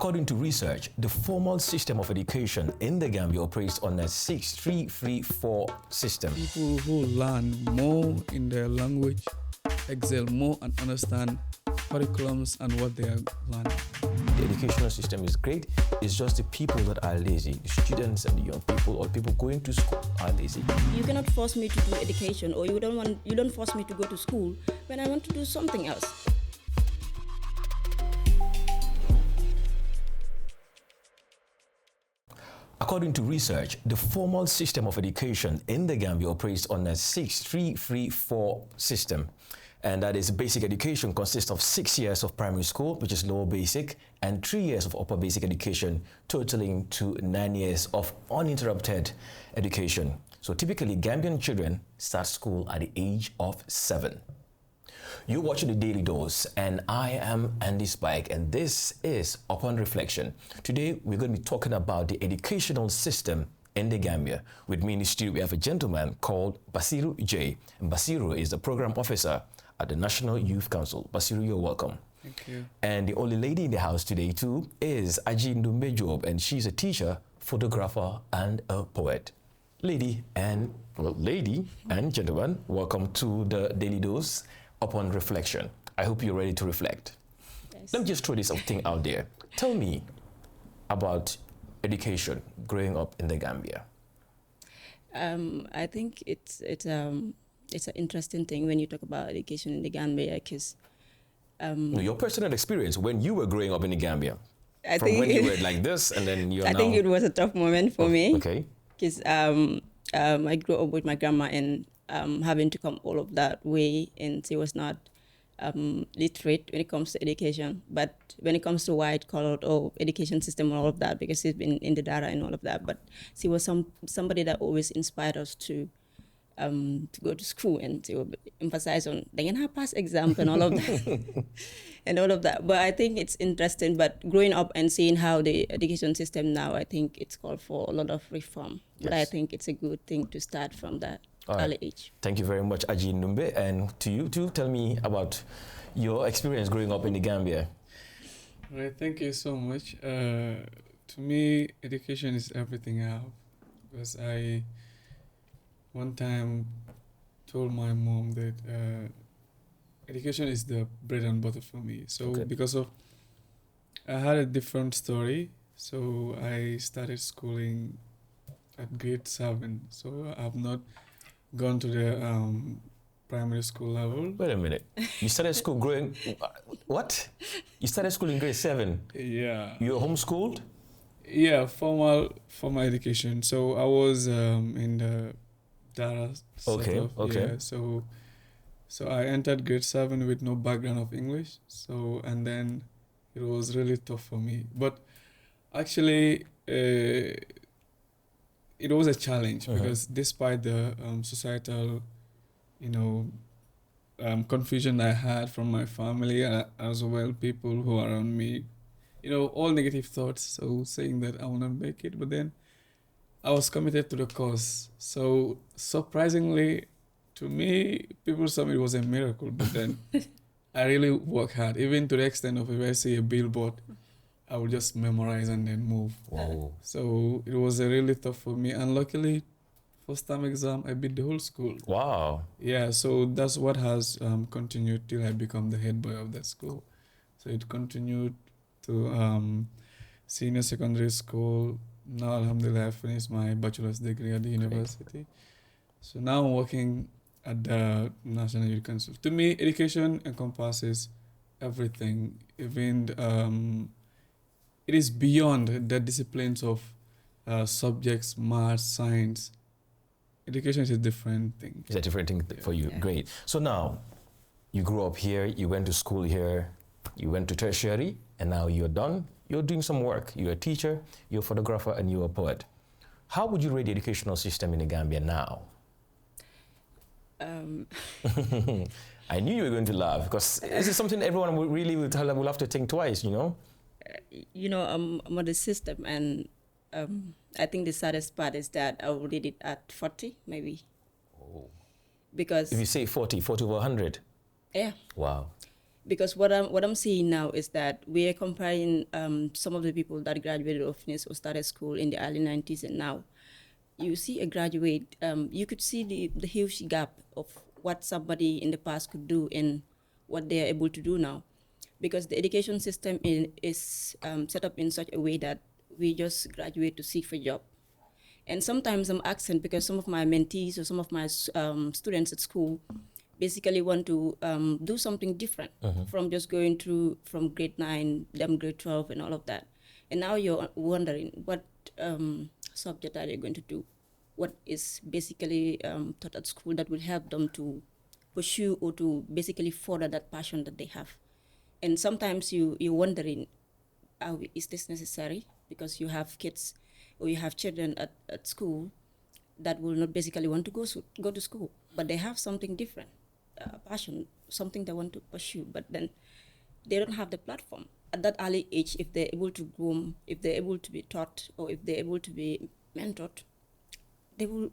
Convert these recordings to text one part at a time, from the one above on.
According to research, the formal system of education in the Gambia operates on a 6-3-3-4 system. People who learn more in their language excel more and understand curriculums and what they are learning. The educational system is great. It's just the people that are lazy. The students and the young people or people going to school are lazy. You cannot force me to do education, or you don't force me to go to school when I want to do something else. According to research, the formal system of education in the Gambia operates on a 6-3-3-4 system. And that is basic education consists of 6 years of primary school, which is lower basic, and 3 years of upper basic education, totaling to 9 years of uninterrupted education. So typically, Gambian children start school at the age of 7. You're watching The Daily Dose, and I am Andy Spike, and this is Upon Reflection. Today, we're going to be talking about the educational system in the Gambia. With me in the studio, we have a gentleman called Basirou Jaye. And Basirou is the program officer at the National Youth Council. Basirou, you're welcome. Thank you. And the only lady in the house today, too, is Aji Ndumbeh Jobe, and she's a teacher, photographer, and a poet. Lady and gentlemen, welcome to The Daily Dose Upon Reflection. I hope you're ready to reflect. Yes. Let me just throw this thing out there. Tell me about education growing up in the Gambia. I think it's an interesting thing when you talk about education in the Gambia, because Your personal experience when you were growing up in the Gambia, when you were like this and then you're I now... think it was a tough moment for me. Okay. Because I grew up with my grandma, and having to come all of that way, and she was not literate when it comes to education, but when it comes to white collar or education system and all of that, because she's been in the data and all of that, but she was somebody that always inspired us to go to school, and to emphasize on they can have pass exam and all of that and all of that. But I think it's interesting, but growing up and seeing how the education system now, I think it's called for a lot of reform. Yes. But I think it's a good thing to start from that early age. Thank you very much, Aji Ndumbeh. And to you too, tell me about your experience growing up in the Gambia. Right, thank you so much. To me, education is everything I have, because I one time told my mom that education is the bread and butter for me. So because of, I had a different story. So I started schooling at grade 7. So I've not gone to the primary school level. Wait a minute. You started school growing... What? You started school in grade 7? Yeah. You were homeschooled? Yeah, formal education. So I was in the data setup. Okay. Yeah, so I entered grade 7 with no background of English. So, and then it was really tough for me. But actually, it was a challenge because despite the societal, confusion I had from my family, as well people who are around me, all negative thoughts. So saying that I will not make it, but then I was committed to the cause. So surprisingly, to me, people saw it was a miracle, but then I really work hard, even to the extent of if I see a billboard, I would just memorize and then move. Wow. So it was really tough for me. And luckily, first time exam, I beat the whole school. Wow. Yeah, so that's what has continued till I become the head boy of that school. So it continued to senior secondary school. Now, alhamdulillah, I finished my bachelor's degree at the university. So now I'm working at the National Youth Council. To me, education encompasses everything. Even it is beyond the disciplines of subjects, math, science. Education is a different thing. It's a different thing for you. Yeah. Great. So now, you grew up here, you went to school here, you went to tertiary, and now you're done. You're doing some work. You're a teacher, you're a photographer, and you're a poet. How would you rate the educational system in the Gambia now? I knew you were going to laugh, because this is something everyone will have to think twice, I'm on the system, and I think the saddest part is that I will read it at 40, maybe. Oh. Because... If you say 40 over 100? Yeah. Wow. Because what I'm seeing now is that we are comparing some of the people that graduated or finished or started school in the early 90s, and now you see a graduate, you could see the huge gap of what somebody in the past could do and what they are able to do now. Because the education system is set up in such a way that we just graduate to seek for a job. And sometimes I'm asking because some of my mentees or some of my students at school basically want to do something different from just going through from grade 9, then grade 12 and all of that. And now you're wondering what subject are they going to do? What is basically taught at school that will help them to pursue or to basically further that passion that they have. And sometimes you're wondering, is this necessary? Because you have kids or you have children at school that will not basically want to go to school, but they have something different, passion, something they want to pursue, but then they don't have the platform. At that early age, if they're able to groom, if they're able to be taught, or if they're able to be mentored, they will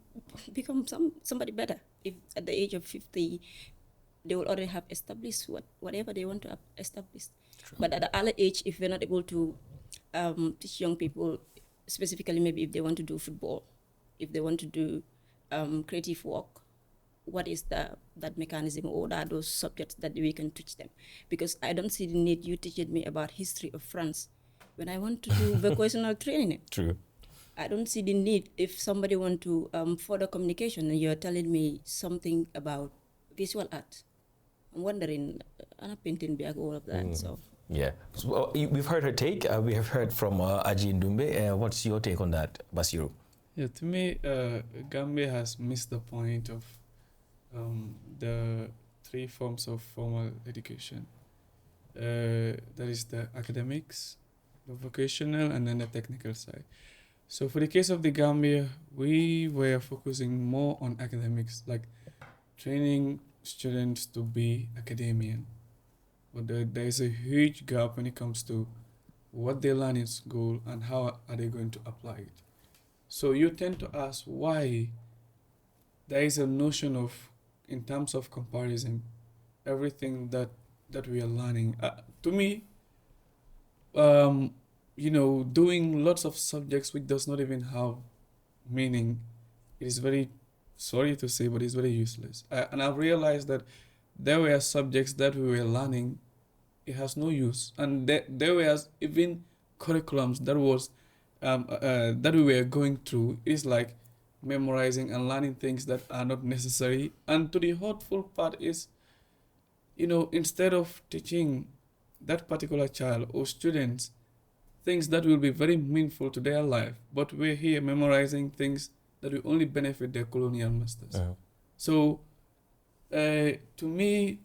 become somebody better. If at the age of 50, they will already have established whatever they want to establish. True. But at the early age, if we're not able to teach young people, specifically maybe if they want to do football, if they want to do creative work, what is that mechanism or those subjects that we can teach them? Because I don't see the need you teaching me about history of France when I want to do vocational training. True. I don't see the need if somebody want to further communication and you're telling me something about visual art. I'm wondering, I'm painting back all of that. So yeah, so, we've heard her take. We have heard from Aji Ndumbeh. What's your take on that, Basirou? Yeah, to me, Gambia has missed the point of the three forms of formal education. That is the academics, the vocational, and then the technical side. So for the case of the Gambia, we were focusing more on academics, like training students to be academician. But there is a huge gap when it comes to what they learn in school and how are they going to apply it. So you tend to ask why there is a notion of, in terms of comparison, everything that we are learning. To me, doing lots of subjects which does not even have meaning, it is very, sorry to say, but it's very useless. And I've realized that there were subjects that we were learning, it has no use. And there were even curriculums that was that we were going through. It's like memorizing and learning things that are not necessary. And to the hurtful part is, instead of teaching that particular child or students things that will be very meaningful to their life, but we're here memorizing things that will only benefit their colonial masters. So, to me,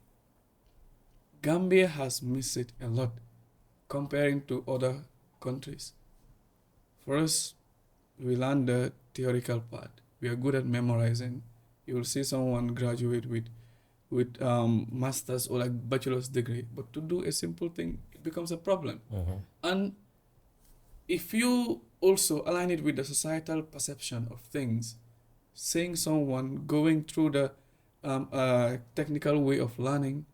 Gambia has missed it a lot comparing to other countries. For us, we learn the theoretical part. We are good at memorizing. You will see someone graduate with master's or like bachelor's degree, but to do a simple thing, it becomes a problem. And if you also align it with the societal perception of things, seeing someone going through the technical way of learning,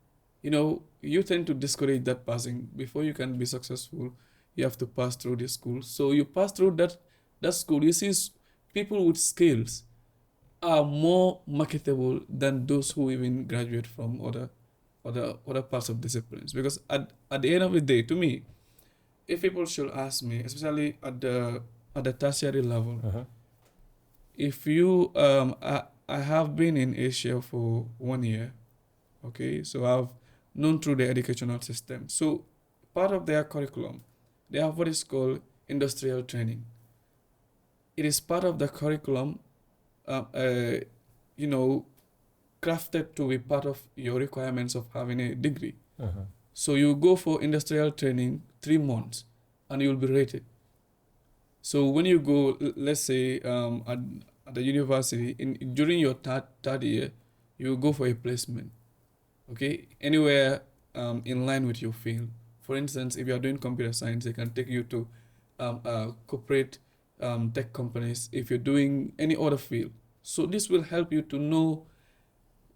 you tend to discourage that passing. Before you can be successful, you have to pass through the school. So you pass through that school, you see people with skills are more marketable than those who even graduate from other parts of disciplines. Because at the end of the day, to me, if people should ask me, especially at the tertiary level, if you I have been in Asia for 1 year, okay, so I've known through the educational system. So part of their curriculum, they have what is called industrial training. It is part of the curriculum, crafted to be part of your requirements of having a degree. So you go for industrial training 3 months and you'll be rated. So when you go, let's say at the university, during your third year, you go for a placement, okay, anywhere in line with your field. For instance, if you are doing computer science, they can take you to corporate tech companies if you're doing any other field. So this will help you to know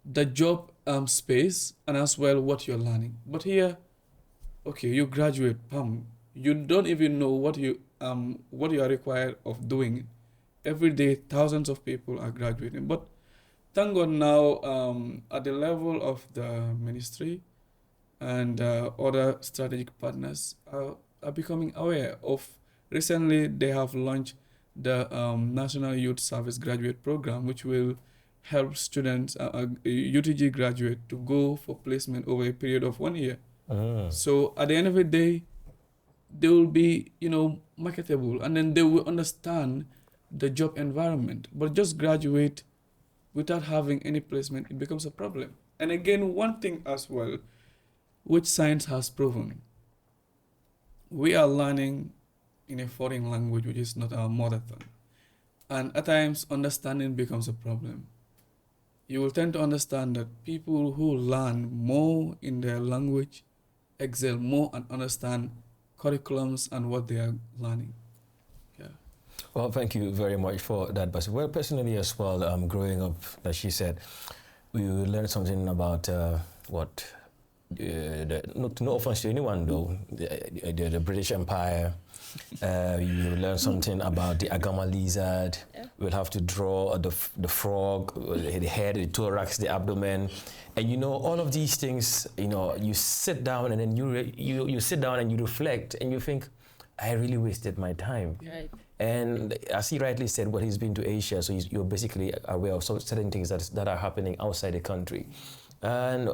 the job space and as well what you're learning. But here, okay, you graduate, you don't even know what you are required of doing. Every day, thousands of people are graduating. But thank God now, at the level of the ministry and other strategic partners are becoming aware of. Recently, they have launched the National Youth Service Graduate Program, which will help students, UTG graduate, to go for placement over a period of 1 year. So at the end of the day, they will be, marketable, and then they will understand the job environment. But just graduate without having any placement, it becomes a problem. And again, one thing as well, which science has proven, we are learning in a foreign language which is not our mother tongue. And at times, understanding becomes a problem. You will tend to understand that people who learn more in their language excel more and understand curriculums and what they are learning. Yeah. Well, thank you very much for that, Basirou. Well, personally as well, growing up, as she said, we learned something about no offense to anyone though, the British Empire. You learn something about the Agama lizard. Yeah. We'll have to draw the frog, the head, the thorax, the abdomen, and all of these things. You sit down and then you sit down and you reflect and you think, I really wasted my time. Right. And as he rightly said, well, he's been to Asia, so you're basically aware of certain things that are happening outside the country. And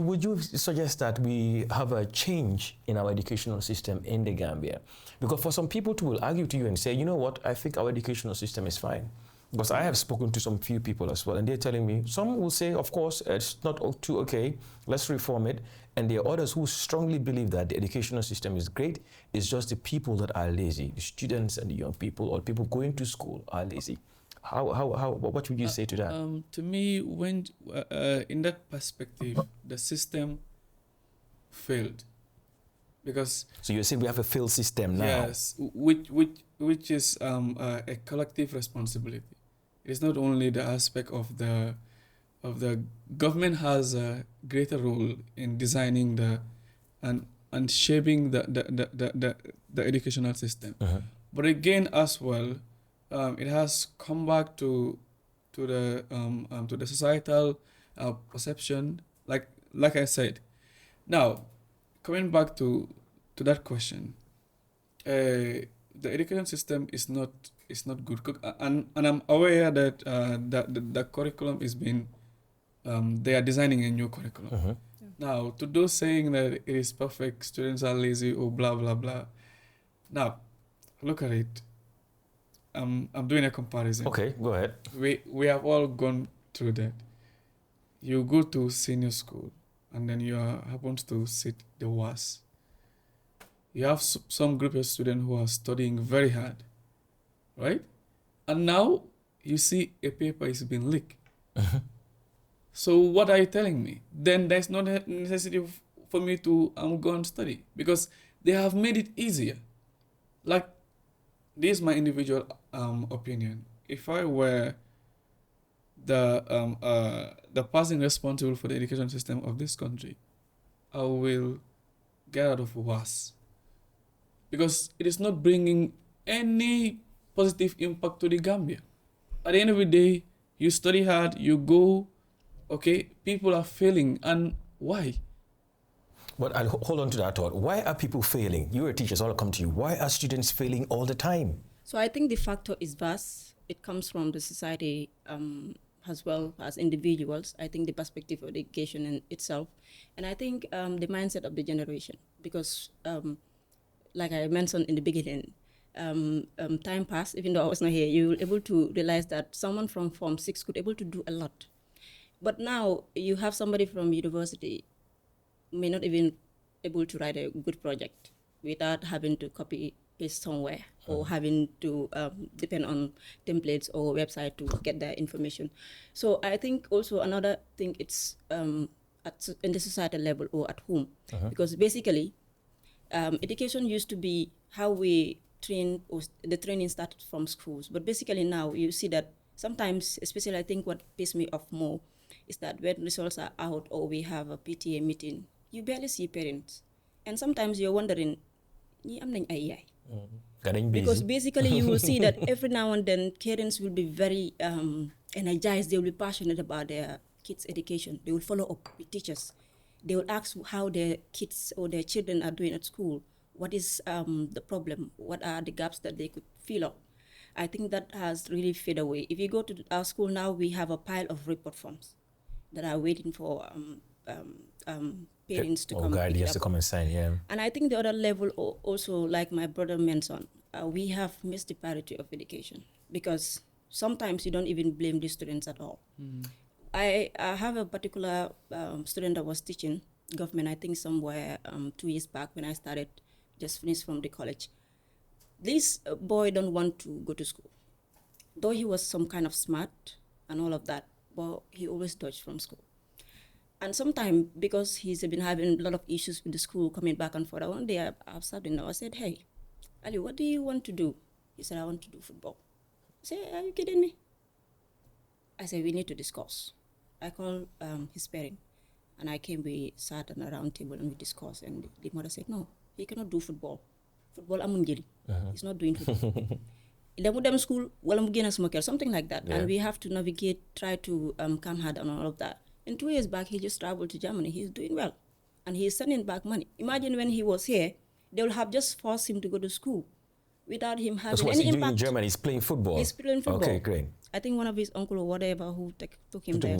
would you suggest that we have a change in our educational system in the Gambia? Because for some people will argue to you and say, you know what, I think our educational system is fine. Because I have spoken to some few people as well, and they're telling me, some will say, of course, it's not too okay, let's reform it. And there are others who strongly believe that the educational system is great. It's just the people that are lazy, the students and the young people or people going to school are lazy. What would you say to that? To me, when in that perspective, the system failed, because so you're saying we have a failed system now? Yes, which is a collective responsibility. It's not only the aspect of the government has a greater role in designing and shaping the educational system, but again as well. It has come back to the societal perception, like I said. Now, coming back to that question, the education system is not good, and I'm aware that the curriculum is being they are designing a new curriculum. Now, to those saying that it is perfect, students are lazy or blah blah blah. Now, look at it. I'm doing a comparison. Okay, go ahead. We have all gone through that. You go to senior school and then you happen to sit the worst. You have some group of students who are studying very hard, right? And now you see a paper is being leaked. So what are you telling me? Then there's no necessity for me to go and study because they have made it easier. Like, this is my individual opinion. If I were the person responsible for the education system of this country, I will get out of WAS because it is not bringing any positive impact to the Gambia. At the end of the day, you study hard, you go, okay, people are failing, and why? But I'll hold on to that thought. Why are people failing? You're a teacher, so I'll come to you. Why are students failing all the time? So I think the factor is vast. It comes from the society as well as individuals. I think the perspective of education in itself. And I think the mindset of the generation. Because like I mentioned in the beginning, time passed, even though I was not here, you were able to realize that someone from Form 6 could able to do a lot. But now you have somebody from university may not even able to write a good project without having to copy paste somewhere or having to depend on templates or website to get that information. So I think also another thing, it's in the societal level or at home, because basically education used to be how we train, or the training started from schools, but basically now you see that sometimes, especially I think what pisses me off more is that when results are out or we have a PTA meeting, you barely see parents. And sometimes you're wondering, "Ñi am nañ ay yaay?" Because basically you will see that every now and then parents will be very energized. They will be passionate about their kids' education. They will follow up with teachers. They will ask how their kids or their children are doing at school. What is the problem? What are the gaps that they could fill up? I think that has really faded away. If you go to our school now, we have a pile of report forms that are waiting for parents to come. Guardians to come and sign, yeah. And I think the other level also, like my brother mentioned, we have missed the parity of education, because sometimes you don't even blame the students at all. I have a particular student that was teaching government, I think somewhere 2 years back when I started, just finished from the college. This boy don't want to go to school. Though he was some kind of smart and all of that, but he always dodged from school. And sometimes, because he's been having a lot of issues with the school, coming back and forth, one day I sat him, I said, "Hey, Ali, what do you want to do?" He said, "I want to do football." I said, "Are you kidding me?" I said, "We need to discuss." I called his parent, and we sat on a round table and we discussed, and the mother said, "No, he cannot do football. Football amun jëli. He's not doing football. Damu dem school, wala mu génn sama kër," something like that. Yeah. And we have to navigate, try to come hard on all of that. And 2 years back, he just traveled to Germany. He's doing well. And he's sending back money. Imagine when he was here, they will have just forced him to go to school without him having any impact. In Germany, he's playing football. He's playing football. Okay, great. I think one of his uncle or whatever who took him there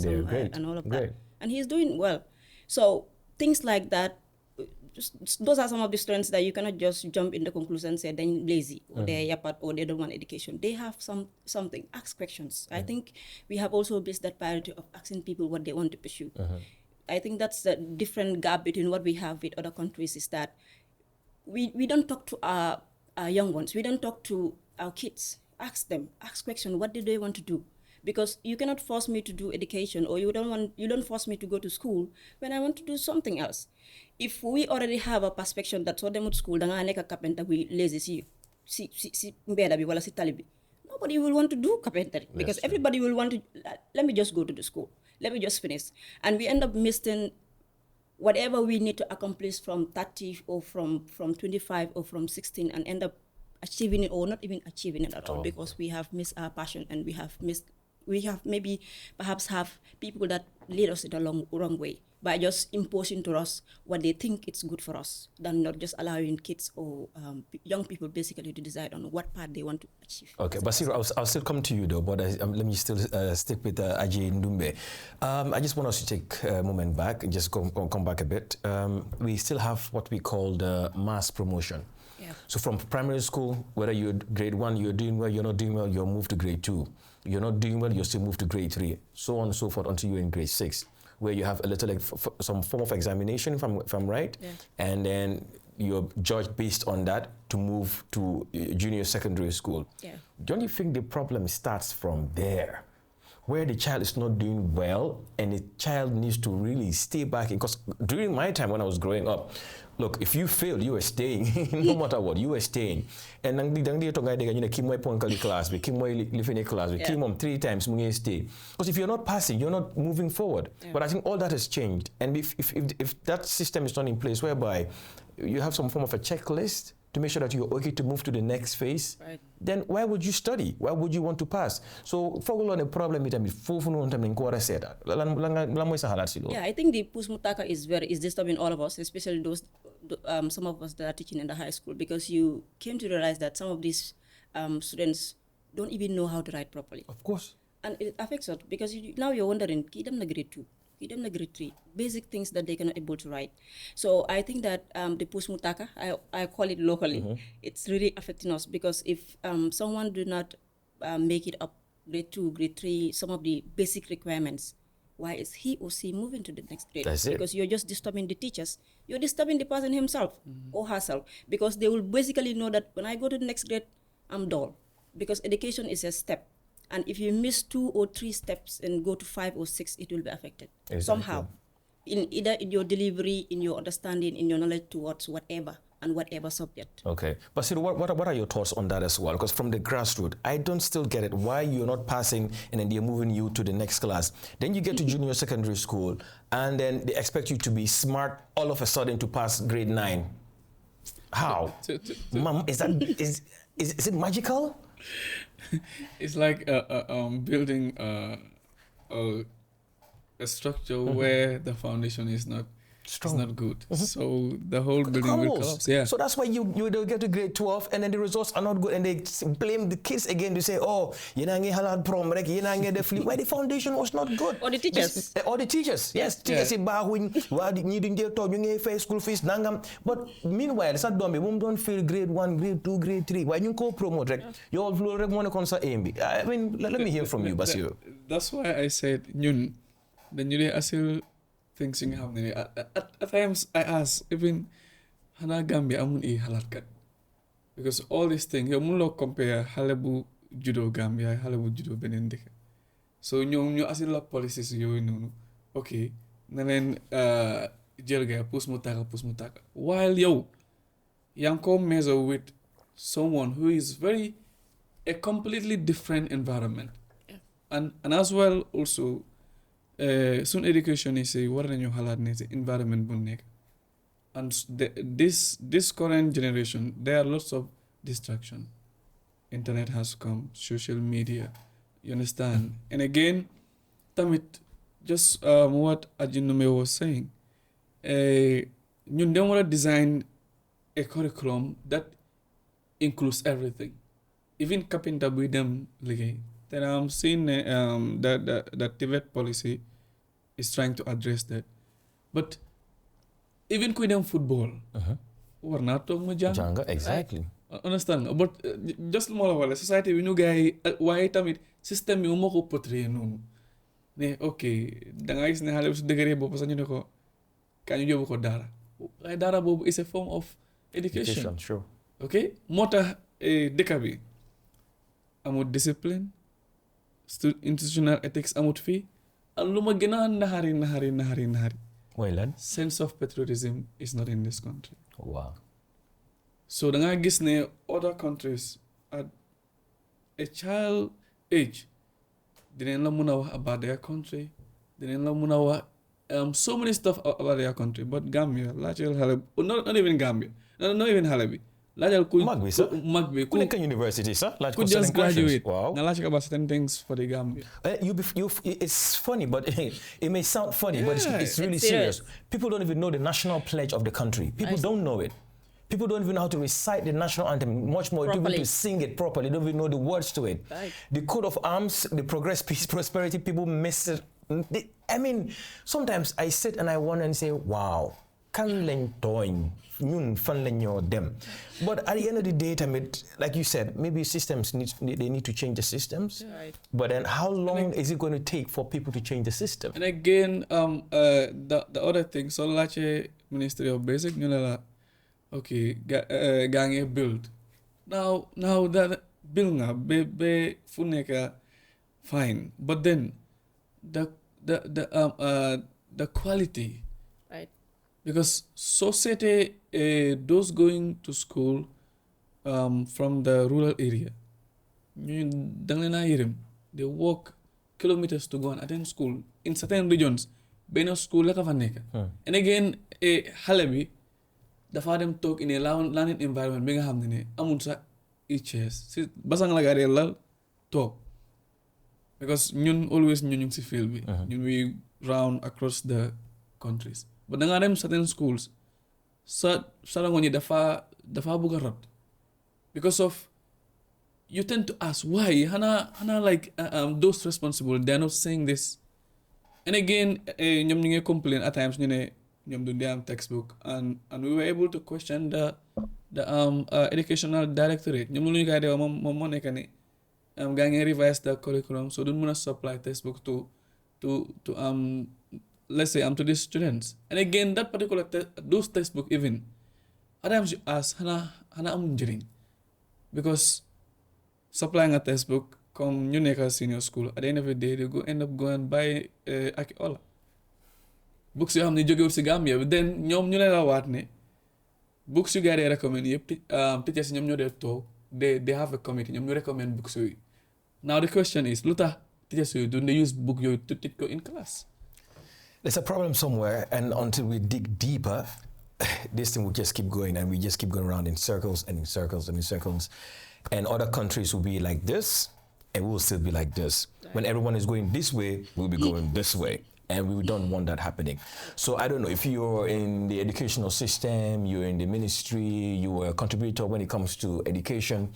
and all of Great. that. And he's doing well. So things like that, those are some of the students that you cannot just jump in the conclusion and say they're lazy or they're yapat or they don't want education. They have something. Ask questions. I think we have also missed that priority of asking people what they want to pursue. I think that's the different gap between what we have with other countries, is that we don't talk to our young ones. We don't talk to our kids. Ask them. Ask questions. What do they want to do? Because you cannot force me to do education, or you don't force me to go to school when I want to do something else. If we already have a perspective that so them at school, danga nek a carpenter we lazy si mbeda bi wala si tali bi, nobody will want to do carpentry, because everybody will want to, let me just go to the school. Let me just finish. And we end up missing whatever we need to accomplish from 30 or from 25 or from 16, and end up achieving it or not even achieving it at all, because we have missed our passion, and we have maybe perhaps have people that lead us in the wrong way by just imposing to us what they think it's good for us, than not just allowing kids or young people basically to decide on what path they want to achieve. Okay, Basirou, I'll still come to you though, but let me still stick with Aji Ndumbeh. I just want us to take a moment back and just come back a bit. We still have what we call the mass promotion. Yeah. So from primary school, whether you're grade 1, you're doing well, you're not doing well, you're moved to grade 2. You're not doing well, you're still moved to grade 3, so on and so forth until you're in grade 6, where you have a little like some form of examination, if I'm right, yeah. And then you're judged based on that to move to junior secondary school. Yeah. Don't you think the problem starts from there, where the child is not doing well and the child needs to really stay back? Because during my time when I was growing up, look, if you failed, you were staying. No matter what, you were staying. And nang di to guy you know kim moy pon kali class, be kim moy living class, be kim 3 times mu stay. Because if you're not passing, you're not moving forward. Yeah. But I think all that has changed. And if that system is not in place, whereby you have some form of a checklist to make sure that you're okay to move to the next phase, right, then why would you study? Why would you want to pass? So, follow on the problem with them. Yeah, I think the push mutaka is disturbing all of us, especially those some of us that are teaching in the high school, because you came to realize that some of these students don't even know how to write properly. Of course. And it affects us, because now you're wondering, kidam na grade 2. Give them grade 3, basic things that they cannot able to write. So I think that the push mutaka, I call it locally, it's really affecting us, because if someone do not make it up grade 2, grade 3, some of the basic requirements, why is he or she moving to the next grade? That's because you're just disturbing the teachers, you're disturbing the person himself or herself, because they will basically know that when I go to the next grade, I'm dull, because education is a step. And if you miss 2 or 3 steps and go to 5 or 6, it will be affected. Exactly. Somehow. Either in your delivery, in your understanding, in your knowledge towards whatever and whatever subject. Okay. Basirou, what are your thoughts on that as well? Because from the grassroots, I don't still get it. Why you're not passing and then they're moving you to the next class. Then you get to junior secondary school and then they expect you to be smart all of a sudden to pass grade 9. How? Mom, is it magical? It's like building a structure where the foundation is not strong. It's not good. So the whole building will collapse. Yeah. So that's why they'll get to grade 12 and then the results are not good and they blame the kids again. They say, oh, you know, the flip. Why the foundation was not good? Or the teachers. Or the teachers. Yes. Teachers say, school fees. But meanwhile, don't feel grade 1, grade 2, grade 3. Why you go promote? You all want to concern AMB. I mean, let me hear from you, Basirou. That's why I said, the new still things in happening. At times I ask, even Hana Gambia amun halatkat. Because all these things, you will compare halabu judo Gambia, halabu judo Benendika. So you ask la policies you know. Okay. Then jelga pus mutaka. While you come measure with someone who is a completely different environment. Yeah. And as well also soon education is a war environment bunnek. And this current generation, there are lots of distraction. Internet has come, social media, you understand? And again, Tamit, just what Aji Ndumbeh was saying, you don't want to design a curriculum that includes everything. Even carpenter with them, then I'm seeing that Tibet policy is trying to address that. But even with football, we're not talking about exactly. Understand? But just more of a society, we know guy why it system you mo ko portray no. Ne okay, danga is ne halus degree bo pasan ñu ko kañu jobu ko dara. Ay dara bobu is a form of education. Sure. Okay? Mota deka bi amut discipline, institutional ethics amut fi, and luma gëna nahari. Well, sense of patriotism is not in this country. Wow. So the gis ne other countries at a child age, didn't la muna wax about their country, didn't la muna wax so many stuff about their country. But Gambia, not even Gambia, not even Halabi. Magbi, Kunika University, sir. Could just graduate. Wow. Now, about certain things for the Gambia. It's funny, but it may sound funny, but it's really serious. People don't even know the national pledge of the country. People don't know it. People don't even know how to recite the national anthem, much more even to sing it properly. They don't even know the words to it. Right. The coat of arms, the progress, peace, prosperity, people miss it. I mean, sometimes I sit and I wonder and say, wow, kan lañ tooñ ñun fan lañ ñoo dem. But at the end of the day, like you said, maybe systems they need to change the systems. Right. But then how long is it going to take for people to change the system? And again, the other thing, so like Ministry of Basic, okay, gang build. Now that build nga be funeka fine, but then the quality, right? Because society those going to school from the rural area, they walk kilometers to go and attend school in certain regions. Beno school like and again Halabi. Dafa dem talk in a learning environment bi nga xam ne amul sa HS si basang la gade lal talk because ñun always ñun si field bi ñun we round across the countries but da nga dem certain schools sa rango ñi dafa bëgg rot because of you tend to ask why hana like those responsible they're not saying this and again ñoom ñu ngi complain at times ñu ne ñoom du am textbook and we were able to question the educational directorate ñoom lu ñu koy dewa moom moo nekk ne gaa ngi revise the curriculum so duñ mën a supply textbook to let's say to these students and again that particular those textbook even at times you ask xanaa amul njëriñ because supplying a textbook comme ñu nekk senior school at the end of the day they end up going buy ak ola books yoo xam ne jógewul si Gambia bi then ñoom ñu ne la waat ne books you guys recommend teachers ñoom ñoo dee toog they have a committee ñoom ñu recommend books yooyu. Now the question is lu tax teachers yooyu do they use book yooyu to teach ko in class? There's a problem somewhere, and until we dig deeper, this thing will just keep going, and we just keep going around in circles and in circles and in circles. And other countries will be like this, and we'll still be like this. When everyone is going this way, we'll be going this way. And we don't want that happening. So I don't know, if you're in the educational system, you're in the ministry, you are a contributor when it comes to education,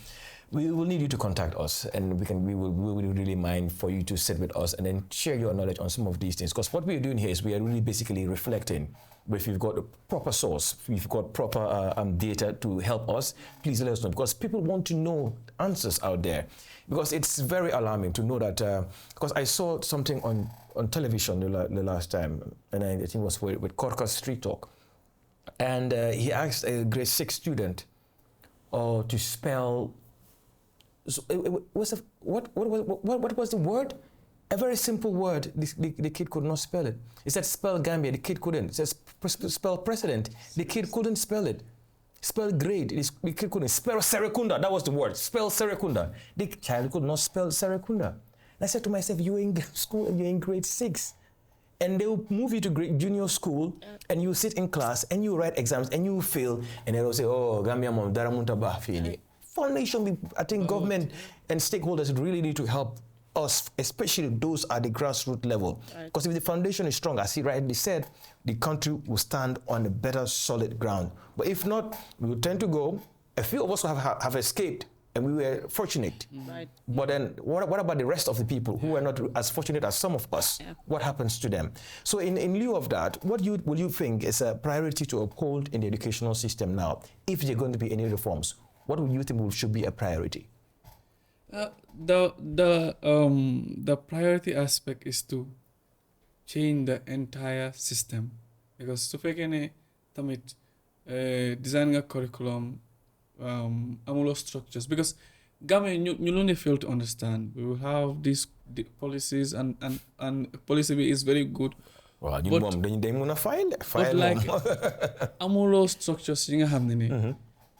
we will need you to contact us, and we will really mind for you to sit with us and then share your knowledge on some of these things. Because what we're doing here is we are really basically reflecting. If you've got a proper source, if you've got proper data to help us, please let us know, because people want to know answers out there. Because it's very alarming to know that, because I saw something on television the last time, and I think it was with Korka's Street Talk, and he asked a grade 6 student to spell. So what was the word? A very simple word. The kid could not spell it. He said spell Gambia. The kid couldn't. It says spell president. The kid couldn't spell it. Spell grade. The kid couldn't spell Serekunda. That was the word. Spell Serekunda. The child could not spell Serekunda. And I said to myself, you're in school and you're in grade 6. And they will move you to junior school, and you sit in class and you write exams and you fail, and they will say, oh, Gambia mom daramunta bahfini. Foundation, I think government and stakeholders really need to help us, especially those at the grassroots level. Because if the foundation is strong, as he rightly said, the country will stand on a better solid ground. But if not, we will tend to go. A few of us have escaped, and we were fortunate. Right. But then what about the rest of the people who are not as fortunate as some of us? Yeah. What happens to them? So in lieu of that, what will you think is a priority to uphold in the educational system now, if there are going to be any reforms? What would you think should be a priority? The priority aspect is to change the entire system, because su fekkee ne tamit design nga curriculum amuloo structures, because Gambia ñu lu ne fail to understand. We will have these policies and policy is very good. Well, you mom dañ mën a file but like amuloo structures yi nga xam ne ne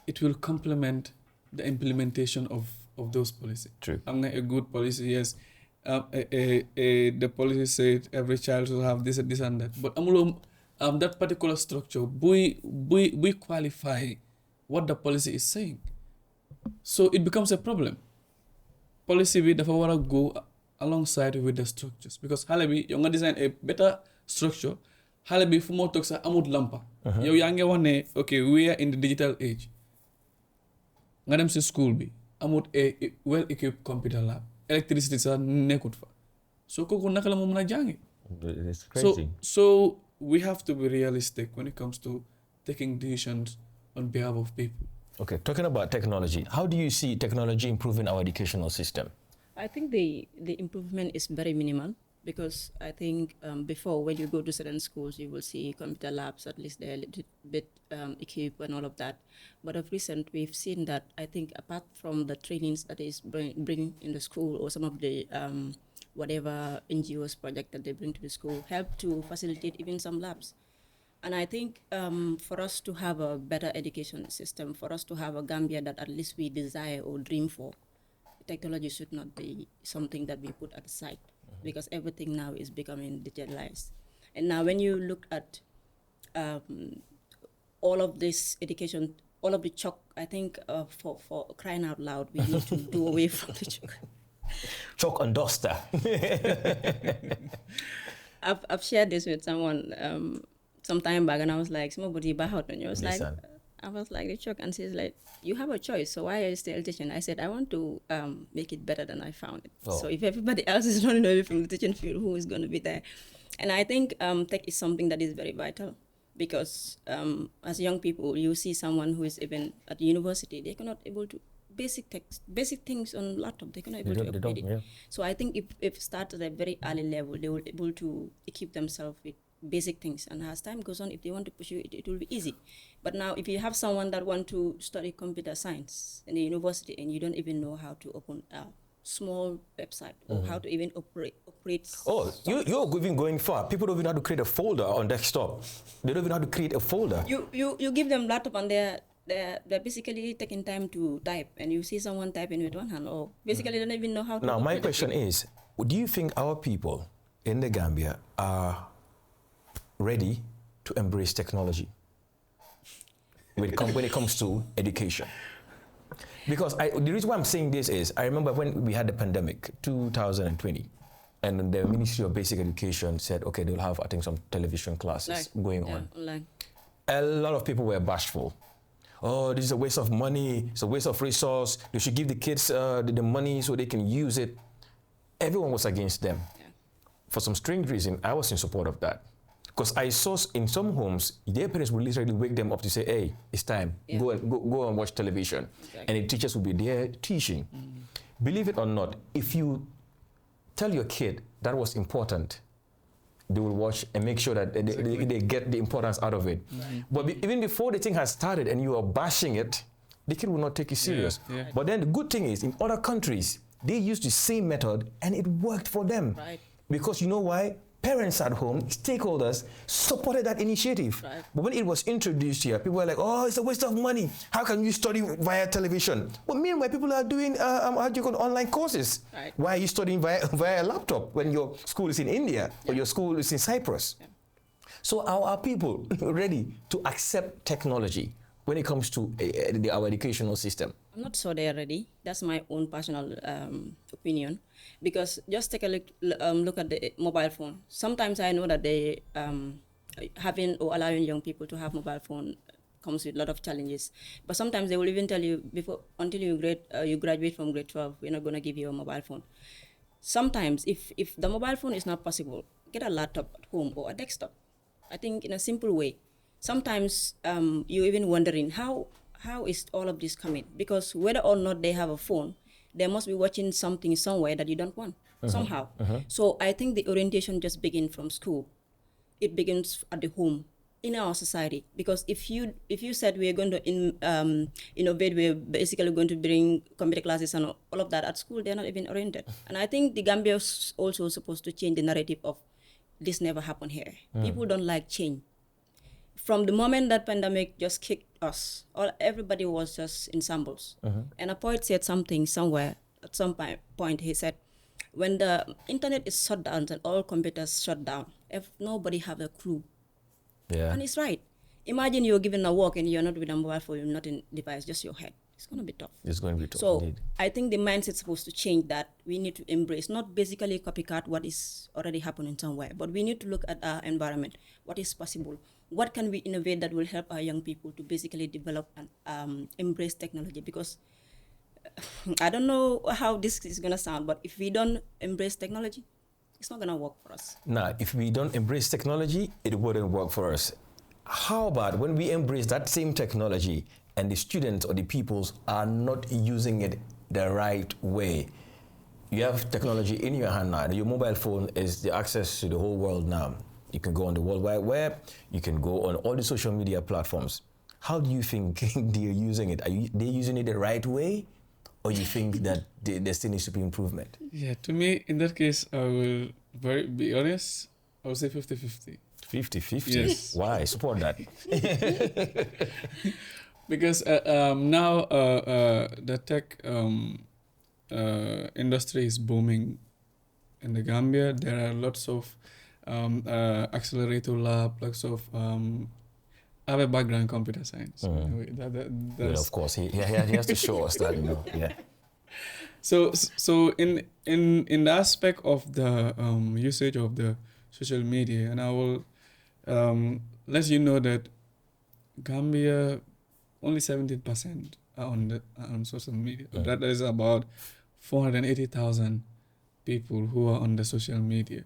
it will complement the implementation of those policies. True. I'm not a good policy, yes. The policy said every child should have this and that. But that particular structure, we qualify what the policy is saying. So it becomes a problem. Policy we therefore want to go alongside with the structures. Because halabi, you're going to design a better structure. Halabi, for more talks, amud lampa. You young one, okay, we are in the digital age. Nga dem si school bi amut a well equipped computer lab, electricity sa nekkut fa, so kooku naka la mo mën a jàngi. It's crazy. So we have to be realistic when it comes to taking decisions on behalf of people. Okay, talking about technology, how do you see technology improving our educational system? I think the improvement is very minimal, because I think before, when you go to certain schools, you will see computer labs, at least they're a little bit equipped and all of that. But of recent, we've seen that, I think, apart from the trainings that is bring in the school, or some of the whatever NGOs project that they bring to the school, help to facilitate even some labs. And I think for us to have a better education system, for us to have a Gambia that at least we desire or dream for, technology should not be something that we put aside, because everything now is becoming digitalized. And now when you look at all of this education, all of the chalk, I think for crying out loud, we need to do away from the chalk. Chalk and duster. I've shared this with someone some time back, and I was like, somebody back out, and I was like, I was like, the chalk, and she's like, you have a choice, so why are you still teaching? I said, I want to make it better than I found it. So if everybody else is running away from the teaching field, who is going to be there? And I think tech is something that is very vital, because as young people, you see someone who is even at university, they cannot able to basic things on laptop, they cannot able to upgrade it. Yeah. So I think if start at a very early level, they will able to equip themselves with basic things, and as time goes on, if they want to pursue it, it will be easy. But now if you have someone that want to study computer science in the university and you don't even know how to open small website or how to even operate. Oh, you're even going far. People don't even know how to create a folder on desktop. They don't even know how to create a folder. You give them laptop and they're basically taking time to type, and you see someone typing with one hand, or basically don't even know how to. Now, my question is, do you think our people in the Gambia are ready to embrace technology when it comes to education? Because the reason why I'm saying this is, I remember when we had the pandemic, 2020, and the Ministry of Basic Education said, okay, they'll have, I think, some television classes going on. Online. A lot of people were bashful. Oh, this is a waste of money. It's a waste of resource. They should give the kids the money so they can use it. Everyone was against them. Yeah. For some strange reason, I was in support of that. Because I saw in some homes, their parents would literally wake them up to say, hey, it's time. Yeah. Go and watch television. Exactly. And the teachers would be there teaching. Believe it or not, if you tell your kid that was important, they will watch and make sure that they get the importance out of it. But even before the thing has started and you are bashing it, the kid will not take it serious. Yeah. But then the good thing is, in other countries, they used the same method and it worked for them. Right. Because you know why? Parents at home, stakeholders, supported that initiative. Right. But when it was introduced here, people were like, oh, it's a waste of money. How can you study via television? Well, meanwhile, people are doing online courses. Right. Why are you studying via a laptop when your school is in India or your school is in Cyprus? Yeah. So are people ready to accept technology when it comes to our educational system? I'm not sure they're ready. That's my own personal opinion. Because just take a look at the mobile phone. Sometimes I know that they having or allowing young people to have mobile phone comes with a lot of challenges. But sometimes they will even tell you until you graduate from grade 12, we're not going to give you a mobile phone. Sometimes if the mobile phone is not possible, get a laptop at home or a desktop. I think in a simple way. Sometimes you're even wondering how is all of this coming? Because whether or not they have a phone, they must be watching something somewhere that you don't want, somehow. So I think the orientation just begins from school. It begins at the home, in our society. Because if you said we're going to innovate, we're basically going to bring computer classes and all of that at school, they're not even oriented. And I think the Gambia is also supposed to change the narrative of this never happened here. People don't like change. From the moment that pandemic just kicked us, everybody was just in shambles. And a poet said something somewhere, at some point he said, when the internet is shut down and all computers shut down, if nobody have a clue. Yeah. And it's right. Imagine you're given a walk and you're not with a mobile phone, you're not in device, just your head. It's going to be tough. It's going to be tough. So indeed. I think the mindset's supposed to change, that we need to embrace, not basically copycat what is already happening somewhere, but we need to look at our environment, what is possible. What can we innovate that will help our young people to basically develop and embrace technology? Because I don't know how this is going to sound, but if we don't embrace technology, it's not going to work for us. Nah, if we don't embrace technology, it wouldn't work for us. How about when we embrace that same technology and the students or the peoples are not using it the right way? You have technology in your hand now. Your mobile phone is the access to the whole world now. You can go on the World Wide Web. You can go on all the social media platforms. How do you think they're using it? Are they using it the right way? Or you think that there still needs to be improvement? Yeah, to me, in that case, I will be honest, I would say 50-50. 50-50? Yes. Why? Support that. Because now the tech industry is booming in the Gambia. There are lots of accelerator lab, lots of I have a background in computer science. Yeah, of course, he has to show us that, you know. Yeah. So in the aspect of the usage of the social media, and I will let you know that Gambia only 17% are on social media. That is about 480,000 people who are on the social media.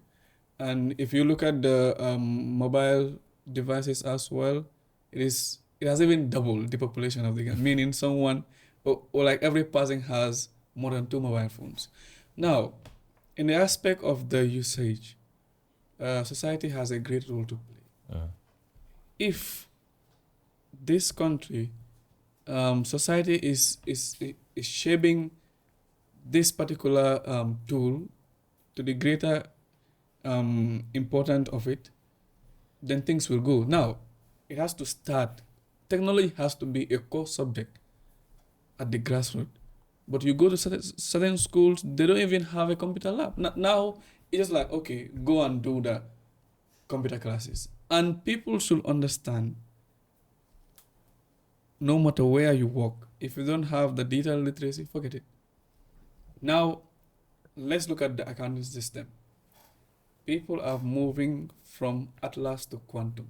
And if you look at the mobile devices as well, it has even doubled the population of the Gambia, meaning someone or like every person has more than 2 mobile phones. Now, in the aspect of the usage, society has a great role to play. If this country, society is shaping this particular tool to the greater importance of it, then things will go. Now, it has to start. Technology has to be a core subject at the grassroots. But you go to certain schools, they don't even have a computer lab. Now, it's just like, okay, go and do the computer classes. And people should understand, no matter where you work, if you don't have the digital literacy, forget it. Now, let's look at the accounting system. People are moving from Atlas to Quantum.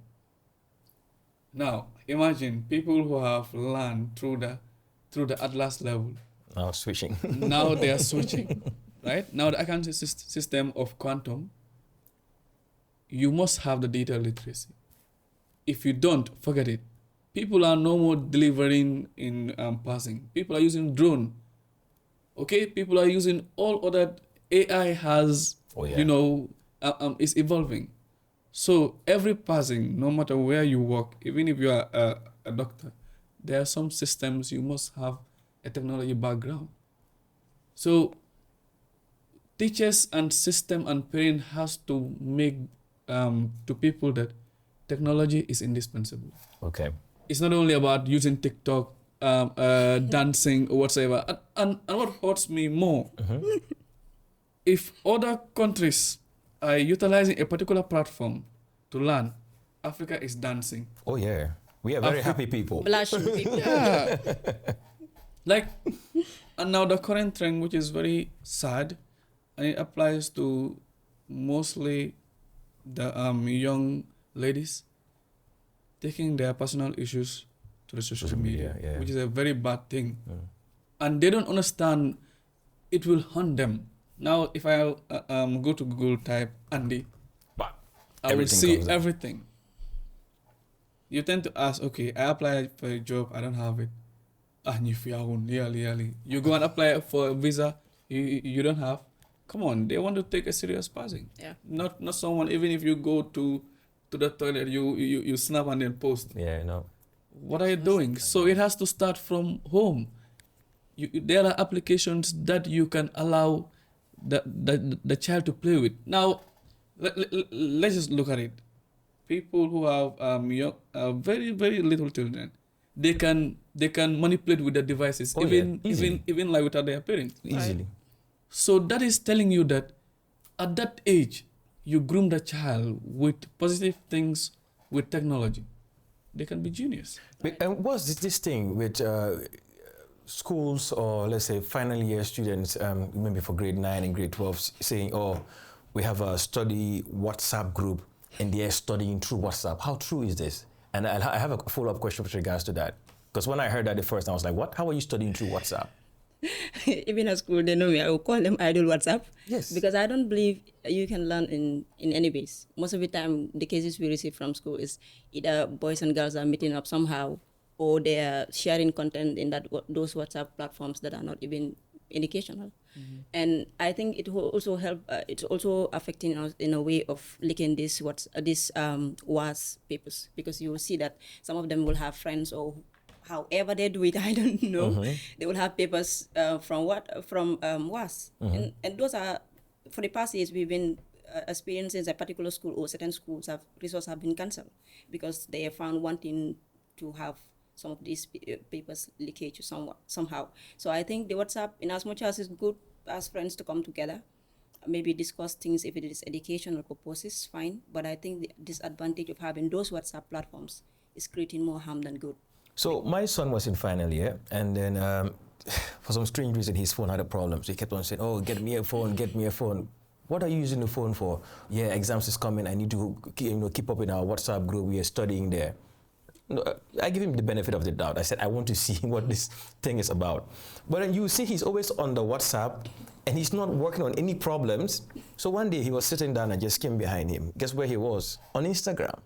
Now, imagine people who have learned through the Atlas level. Now switching. Now they are switching, right? Now the accounting system of Quantum, you must have the data literacy. If you don't, forget it. People are no more delivering in passing. People are using drone. Okay, people are using all other AI has, is evolving. So every passing, no matter where you work, even if you are a doctor, there are some systems you must have a technology background. So teachers and system and parents has to make to people that technology is indispensable. Okay. It's not only about using TikTok, dancing or whatsoever. And what hurts me more, if other countries are utilizing a particular platform to learn, Africa is dancing. Oh yeah, we are very happy people. Blushing people. Yeah. And now the current trend, which is very sad, and it applies to mostly the young ladies, taking their personal issues to the social media, which is a very bad thing. And they don't understand it will haunt them. Now, if I go to Google, type Andy, I will see everything. You tend to ask, okay, I applied for a job, I don't have it. You go and apply for a visa, you don't have. Come on, they want to take a serious passing. Yeah. Not someone, even if you go to the toilet, you snap and then post. Yeah, no. What are you doing? So it has to start from home. There are applications that you can allow the child to play with. Now, let's just look at it. People who have very, very little children, they can manipulate with the devices, even like without their parents. Easily. So that is telling you that at that age, you groom the child with positive things with technology. They can be genius. And what's this thing with schools, or let's say final year students, maybe for grade 9 and grade 12, saying, oh, we have a study WhatsApp group and they're studying through WhatsApp. How true is this? And I have a follow-up question with regards to that. Because when I heard that the first time, I was like, what? How are you studying through WhatsApp? Even at school, they know me. I will call them idle WhatsApp. Yes. Because I don't believe you can learn in any ways. Most of the time, the cases we receive from school is either boys and girls are meeting up somehow, or they are sharing content in those WhatsApp platforms that are not even educational. And I think it will also help. It's also affecting us in a way of leaking these WAS papers, because you will see that some of them will have friends, or however they do it, I don't know. They will have papers from WAS, and those are, for the past years we've been experiencing a particular school or certain schools resources have been cancelled because they are found wanting to have some of these papers leakage somehow. So I think the WhatsApp, in as much as it's good as friends to come together, maybe discuss things if it is educational purposes, fine. But I think the disadvantage of having those WhatsApp platforms is creating more harm than good. So my son was in final year, and then for some strange reason, his phone had a problem. So he kept on saying, oh, get me a phone, get me a phone. What are you using the phone for? Yeah, exams is coming. I need to keep up in our WhatsApp group. We are studying there. No, I give him the benefit of the doubt. I said, I want to see what this thing is about. But then you see he's always on the WhatsApp and he's not working on any problems. So one day he was sitting down and just came behind him. Guess where he was? On Instagram.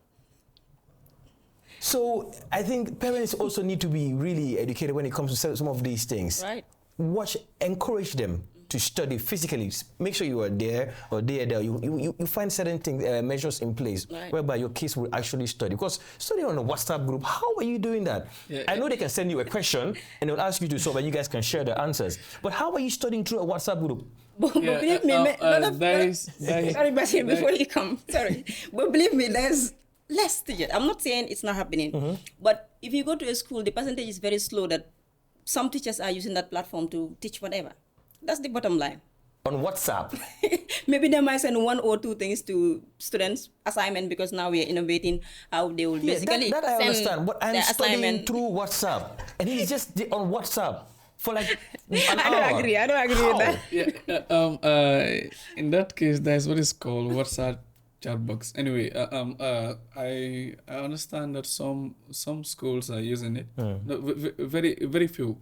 So I think parents also need to be really educated when it comes to some of these things. Right. Encourage them to study physically, make sure you are there or there. You find certain things, measures in place whereby your kids will actually study. Because studying on a WhatsApp group, how are you doing that? Yeah, I know they can send you a question and they'll ask you to solve and you guys can share the answers. But how are you studying through a WhatsApp group? But believe me, sorry, Basir, before you come, sorry. But believe me, there's less teachers. I'm not saying it's not happening, but if you go to a school, the percentage is very slow that some teachers are using that platform to teach whatever. That's the bottom line. On WhatsApp? Maybe they might send 1 or 2 things to students, assignment, because now we are innovating how they will basically that I understand, but I'm studying assignment through WhatsApp. And it's just on WhatsApp for like an I hour. don't agree with that. Yeah, in that case, there's what is called WhatsApp chat box. Anyway, I understand that some schools are using it. No, very few.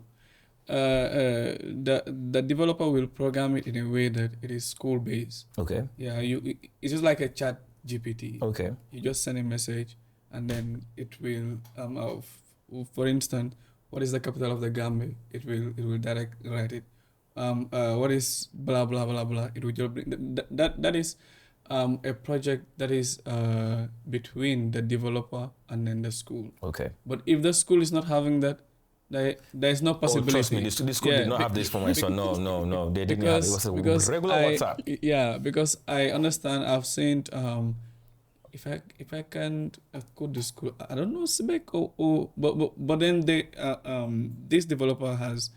The developer will program it in a way that it is school based. Okay. Yeah, it's just like a chat GPT. Okay. You just send a message, and then it will for instance, what is the capital of the Gambia? It will write it. What is blah blah blah blah? It will just bring that is a project that is between the developer and then the school. Okay. But if the school is not having that, there is no possibility. Oh, trust me, this school did not have this for my son. No, they didn't have it. It was a regular WhatsApp. Yeah, because I understand. I've seen if I can code the school, I don't know spec but then this developer has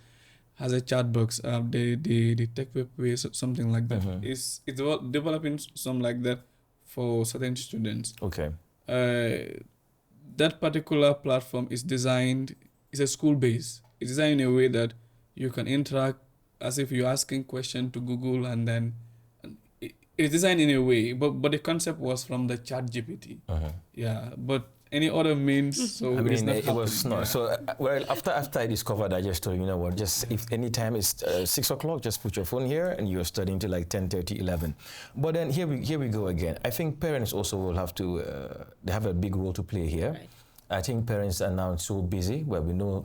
a chat box. The tech web way, something like that. It's developing some like that for certain students. Okay. That particular platform is designed. It's a school base. It's designed in a way that you can interact as if you're asking question to Google, and then it's designed in a way. But the concept was from the Chat GPT. Yeah, but any other means. So I mean, it was not. So well, after I discovered, I just thought, you know what? Just if any time it's 6 o'clock, just put your phone here, and you're studying till like 10:30, 11. But then here we go again. I think parents also will have to. They have a big role to play here. Right. I think parents are now so busy where we know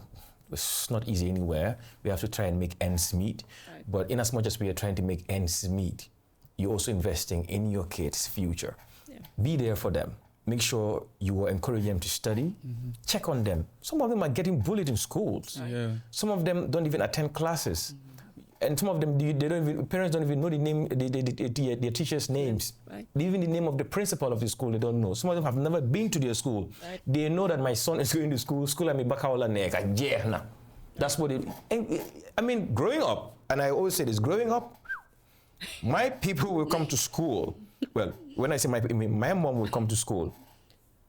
it's not easy anywhere. We have to try and make ends meet. Right. But in as much as we are trying to make ends meet, you're also investing in your kids' future. Yeah. Be there for them. Make sure you are encouraging them to study. Check on them. Some of them are getting bullied in schools. Yeah. Some of them don't even attend classes. And some of them, parents don't even know the name, their teachers' names. Right. Even the name of the principal of the school, they don't know. Some of them have never been to their school. Right. They know that my son is going to school I'm a That's what it, I mean, growing up, and I always say this, growing up, my people will come to school. Well, when I say my mom will come to school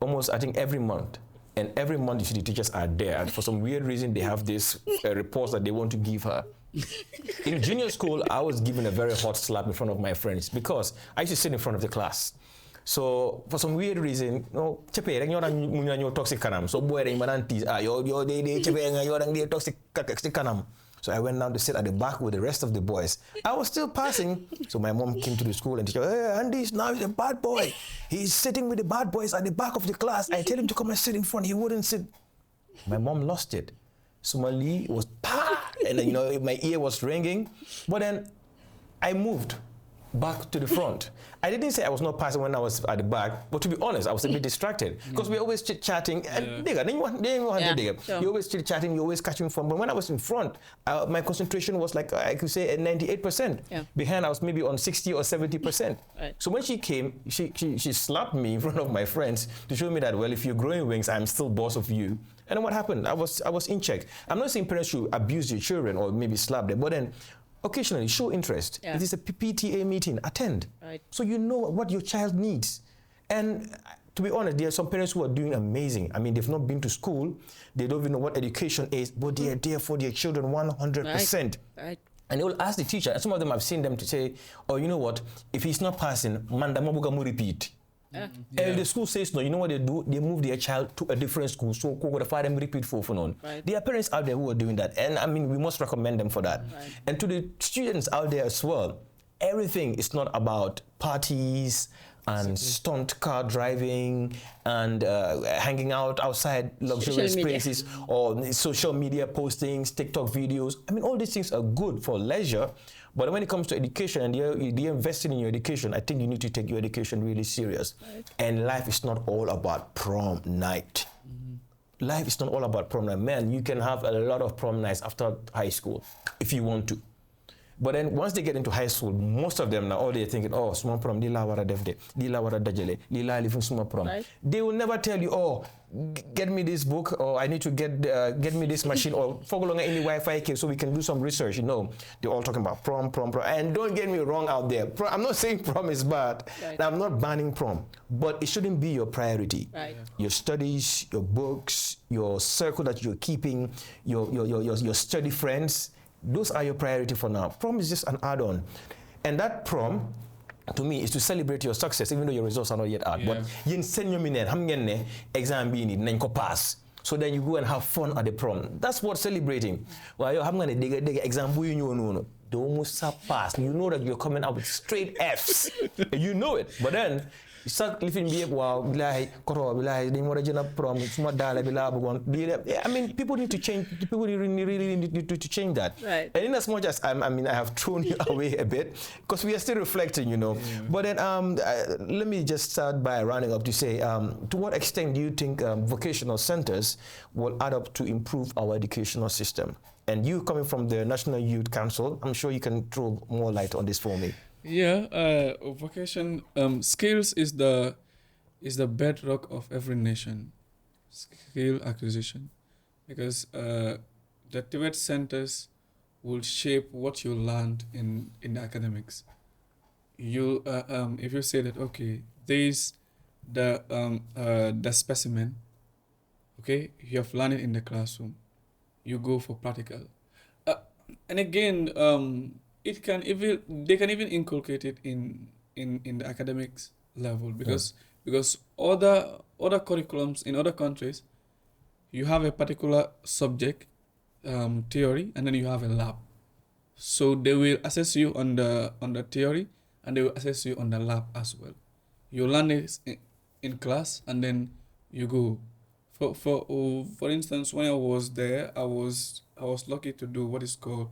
almost, I think, every month. And every month, you see the teachers are there. And for some weird reason, they have this reports that they want to give her. In junior school, I was given a very hot slap in front of my friends because I used to sit in front of the class. So for some weird reason, no, toxic kanam. So boy, toxic kanam. So I went down to sit at the back with the rest of the boys. I was still passing. So my mom came to the school and she said, "Hey, Andy's now a bad boy. He's sitting with the bad boys at the back of the class. I tell him to come and sit in front. He wouldn't sit." My mom lost it. Somali was and you know my ear was ringing. But then I moved back to the front. I didn't say I was not passing when I was at the back, but to be honest, I was a bit distracted because we're always chit-chatting. And you're always chit-chatting, you're always catching fun. But when I was in front, my concentration was like, I could say, at 98%. Yeah. Behind, I was maybe on 60 or 70%. Right. So when she came, she slapped me in front of my friends to show me that, well, if you're growing wings, I'm still boss of you. And then what happened? I was in check. I'm not saying parents should abuse their children or maybe slap them, but then occasionally show interest. Yeah. It is a PTA meeting, attend. Right. So you know what your child needs. And to be honest, there are some parents who are doing amazing. I mean, they've not been to school. They don't even know what education is, but they are there for their children 100%. Right. And they will ask the teacher, and some of them I've seen them to say, oh, you know what, if he's not passing, manda mabugamu repeat. And if the school says no, you know what they do? They move their child to a different school. So the father repeat for on. Right. There are parents out there who are doing that. And I mean, we must recommend them for that. Right. And to the students out there as well, everything is not about parties, and stunt car driving and hanging out outside luxurious places or social media postings, TikTok videos. I mean, all these things are good for leisure. But when it comes to education and you're investing in your education, I think you need to take your education really serious. Right. And life is not all about prom night. Life is not all about prom night. Man, you can have a lot of prom nights after high school if you want to. But then once they get into high school, most of them now, all they're thinking, oh, small prom, lila wara defde, lila wara dajale, lila living small prom. Right. They will never tell you, oh, get me this book, or I need to get me this machine, or follow along any Wi-Fi cable so we can do some research. You know, they're all talking about prom. And don't get me wrong out there. I'm not saying prom is bad. Right. I'm not banning prom, but it shouldn't be your priority. Right. Your studies, your books, your circle that you're keeping, your study friends, those are your priority for now. Prom is just an add-on. And that prom, to me, is to celebrate your success, even though your results are not yet out. But yin senyo minen, ham ngenne, exam bini, nenko pass. So then you go and have fun at the prom. That's what celebrating. Well, you ham ngenne, dega exam bu you know, the almost pass. You know that you're coming out with straight Fs. You know it. But then, I mean, people need to change. People really need to change that. Right. And in as much as I have thrown you away a bit because we are still reflecting, you know. Yeah. But then let me just start by rounding up to say, to what extent do you think vocational centers will add up to improve our educational system? And you coming from the National Youth Council, I'm sure you can throw more light on this for me. Yeah, vocation skills is the bedrock of every nation. Skill acquisition, because the TVET centers will shape what you learned in the academics. You if you say that okay, there's the specimen, okay, you have learned it in the classroom, you go for practical, and again they can even inculcate it in the academics level because other curriculums in other countries, you have a particular subject theory and then you have a lab. So they will assess you on the theory and they will assess you on the lab as well. You learn it in class and then you go. For instance, when I was there, I was lucky to do what is called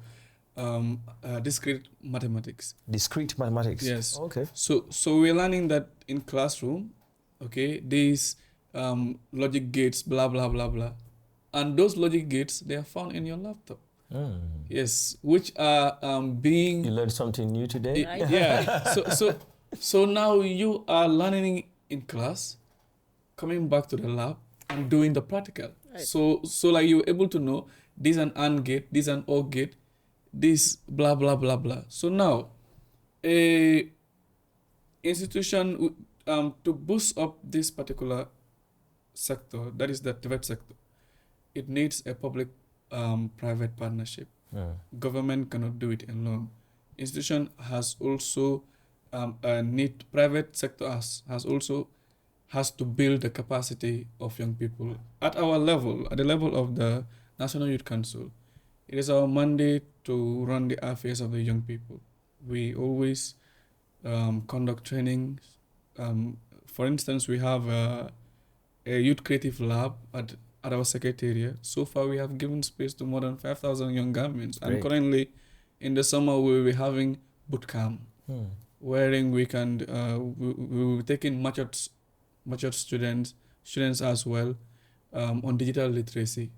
discrete mathematics. Discrete mathematics. Yes. Okay. So we're learning that in classroom. Okay, these logic gates, blah blah blah blah, and those logic gates, they are found in your laptop. Yes, which are being. You learned something new today. Right? Yeah. So now you are learning in class, coming back to the lab and doing the practical. Right. So like you're able to know this an AND gate, this an OR gate, this blah blah blah blah. So now a institution to boost up this particular sector, that is the TVET sector, it needs a public private partnership. Government cannot do it alone. Institution has also private sector has to build the capacity of young people. At our level, at the level of the National Youth Council, it is our mandate to run the affairs of the young people. We always conduct trainings. For instance, we have a youth creative lab at our secretariat. So far, we have given space to more than 5,000 young Gambians. Great. And currently, in the summer, we will be having boot camp, wherein we can we will be taking matured students as well on digital literacy.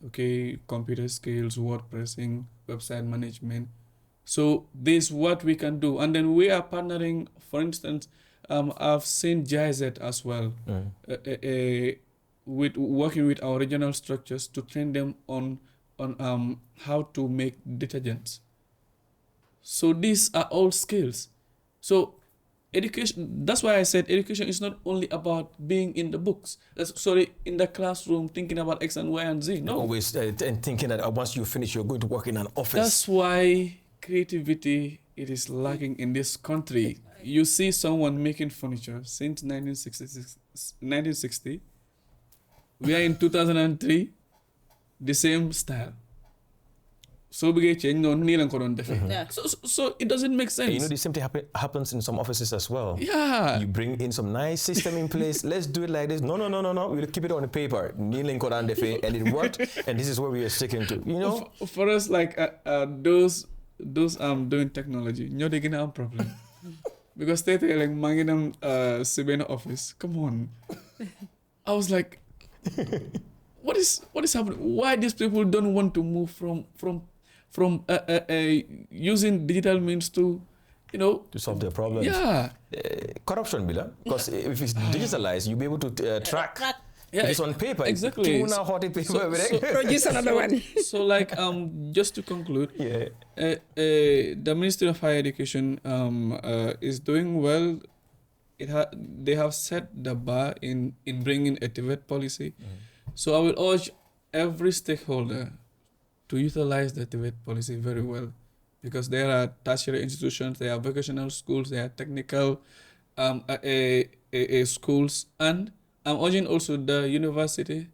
Okay, computer skills, word pressing, website management. So this is what we can do. And then we are partnering, for instance, I've seen Jaye as well, with working with our regional structures to train them on how to make detergents. So these are all skills. So education, that's why I said education is not only about being in the books, in the classroom, thinking about X and Y and Z. No. Always and thinking that once you finish, you're going to work in an office. That's why creativity, it is lacking in this country. You see someone making furniture since 1960. We are in 2003, the same style. so big change no nii lañ ko doon defee. Yeah. So it doesn't make sense. And you know, the same thing happens in some offices as well. Yeah. You bring in some nice system in place. Let's do it like this. No. We'll keep it on the paper. Kneeling Koran Defe, and it worked. And this is what we are sticking to. You know, for us, like those doing technology, ñoo di gën a am problem. Because they like mangi dem Sibena office. Come on. I was like, what is happening? Why these people don't want to move from using digital means to, you know, to solve their problems. Yeah. Corruption, Bila. Because if it's digitalized, you'll be able to track. Yeah, if it's on paper. Exactly. Produce another one. So like just to conclude, yeah. The Ministry of Higher Education is doing well. They have set the bar in bringing a TVET policy. So I will urge every stakeholder to utilize the TVET policy very well, because there are tertiary institutions, there are vocational schools, there are technical schools, and I'm urging also the University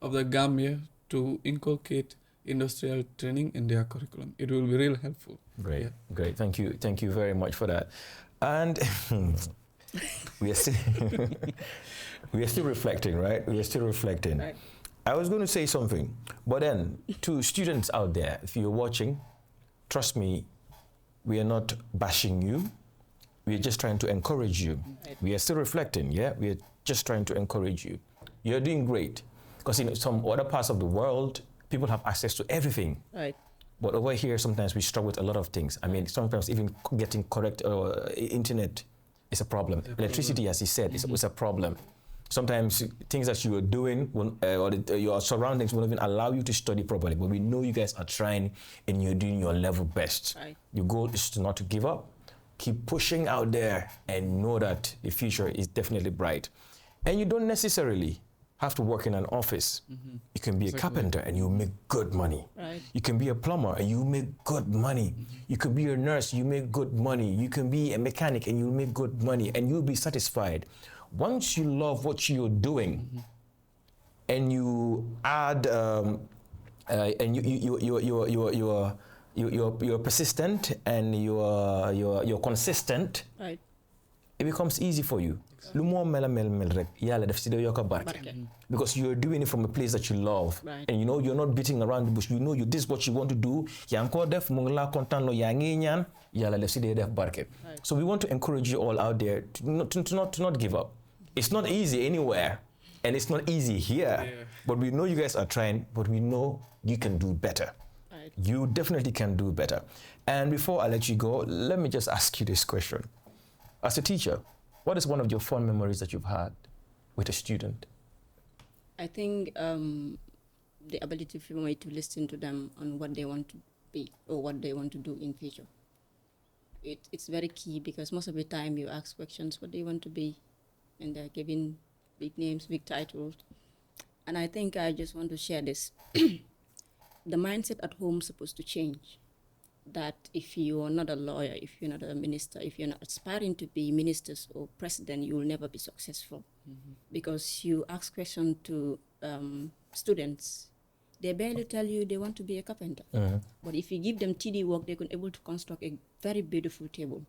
of the Gambia to inculcate industrial training in their curriculum. It will be real helpful. Great, yeah. Great. Thank you very much for that. And we are still reflecting, right? We are still reflecting. Right. I was going to say something, but then to students out there, if you're watching, trust me, we are not bashing you. We are just trying to encourage you. Right. We are still reflecting, yeah? We are just trying to encourage you. You're doing great. Because in some other parts of the world, people have access to everything. Right. But over here, sometimes we struggle with a lot of things. I mean, sometimes even getting correct internet is a problem. Electricity, as he said, is a problem. Sometimes things that you are doing or your surroundings won't even allow you to study properly. But we know you guys are trying and you're doing your level best. Right. Your goal is to not to give up. Keep pushing out there and know that the future is definitely bright. And you don't necessarily have to work in an office. You can be a carpenter and you make good money. Right. You can be a plumber and you make good money. You can be a nurse, you make good money. You can be a mechanic and you make good money, and you'll be satisfied. Once you love what you're doing and you add and you're persistent and you're consistent, right, it becomes easy for you. Because you're doing it from a place that you love. Right. And you know you're not beating around the bush. You know this is what you want to do. So we want to encourage you all out there to not give up. It's not easy anywhere, and it's not easy here. Yeah. But we know you guys are trying, but we know you can do better. right. You definitely can do better. And before I let you go, let me just ask you this question. As a teacher, what is one of your fond memories that you've had with a student? I think the ability for me to listen to them on what they want to be or what they want to do in future. It's very key, because most of the time you ask questions, what do you want to be? And they're giving big names, big titles. And I think I just want to share this. The mindset at home is supposed to change. That if you are not a lawyer, if you're not a minister, if you're not aspiring to be ministers or president, you will never be successful. Because you ask questions to students, they barely tell you they want to be a carpenter. But if you give them TD work, they're able to construct a very beautiful table.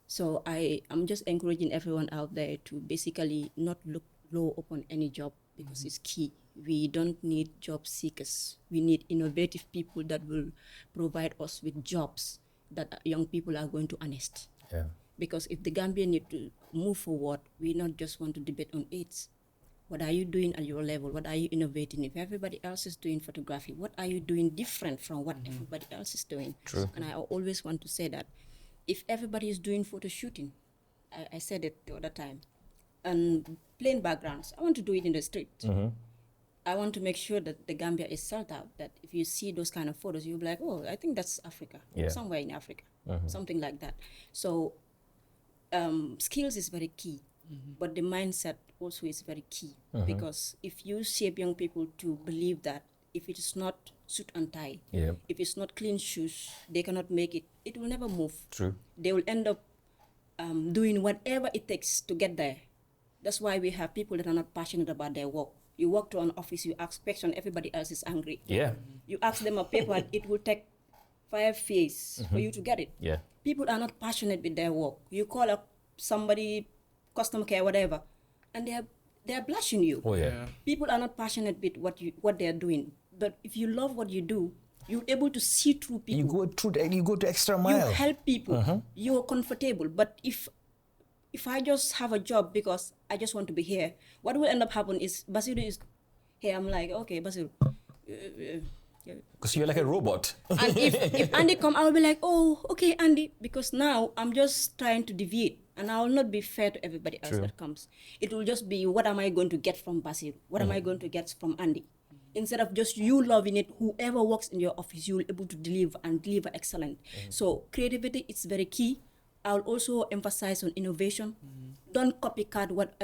So I'm just encouraging everyone out there to basically not look low upon any job, because it's key. We don't need job seekers. We need innovative people that will provide us with jobs that young people are going to honest. Yeah. Because if the Gambia need to move forward, we not just want to debate on AIDS. What are you doing at your level? What are you innovating? If everybody else is doing photography, what are you doing different from what everybody else is doing? True. And I always want to say that if everybody is doing photo shooting, I said it the other time, and plain backgrounds, I want to do it in the street. I want to make sure that the Gambia is sold out, that if you see those kind of photos, you'll be like, oh, I think that's Africa, somewhere in Africa, something like that. So skills is very key, but the mindset also is very key, because if you shape young people to believe that if it is not suit and tie, if it's not clean shoes, they cannot make it, it will never move. True. They will end up doing whatever it takes to get there. That's why we have people that are not passionate about their work. You walk to an office, you ask question, everybody else is angry. Yeah. You ask them a paper, it will take 5 years for you to get it. Yeah. People are not passionate with their work. You call up somebody, customer care, whatever, and they're blushing you. Oh yeah. People are not passionate with what they're doing. But if you love what you do, you're able to see through people. You go to extra mile. You help people. You're comfortable. But if I just have a job because I just want to be here, what will end up happening is Basirou is here. I'm like, okay, Basirou. Because you're like a robot. And if Andy come, I'll be like, oh, okay, Andy, because now I'm just trying to deviate, and I will not be fair to everybody else that comes. It will just be, what am I going to get from Basirou? What am I going to get from Andy? Instead of just you loving it, whoever works in your office, you will be able to deliver and deliver excellent. So creativity is very key. I'll also emphasize on innovation. Don't copycat what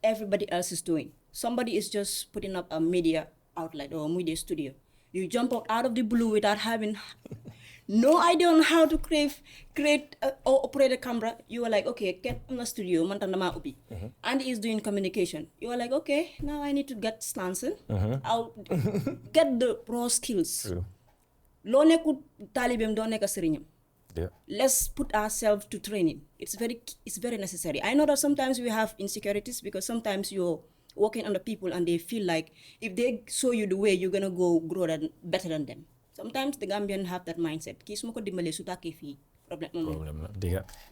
everybody else is doing. Somebody is just putting up a media outlet or a media studio. You jump out of the blue without having no idea on how to create or operate a camera. You are like, okay, get in the studio, mantandama ubi. Andy is doing communication. You are like, okay, now I need to get Stanson. I'll get the raw skills. Lo neku talibem do neka serinyam. Yeah. Let's put ourselves to training. It's very necessary. I know that sometimes we have insecurities because sometimes you're working under people and they feel like if they show you the way, you're gonna grow better than them. Sometimes the Gambian have that mindset.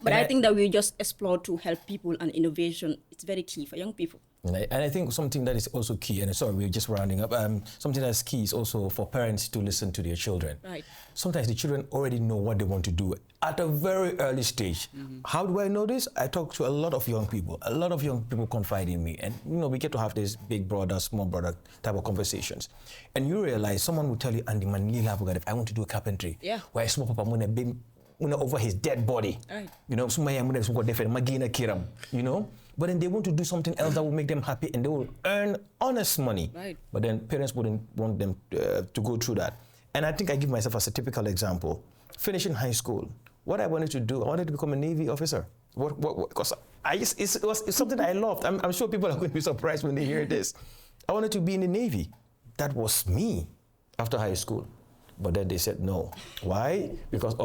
But I think that we just explore to help people, and innovation, it's very key for young people. And I think something that is also key, and sorry, we're just rounding up, something that's key is also for parents to listen to their children. Right. Sometimes the children already know what they want to do at a very early stage. How do I know this? I talk to a lot of young people. A lot of young people confide in me, and we get to have this big brother, small brother type of conversations. And you realize someone will tell you, Andy, man, if I want to do carpentry, where small papa over his dead body. Right. But then they want to do something else that will make them happy, and they will earn honest money. Right. But then parents wouldn't want them to go through that. And I think I give myself as a typical example. Finishing high school, what I wanted to do, I wanted to become a Navy officer. Because it's something that I loved. I'm sure people are going to be surprised when they hear this. I wanted to be in the Navy. That was me after high school. But then they said no. Why? Because,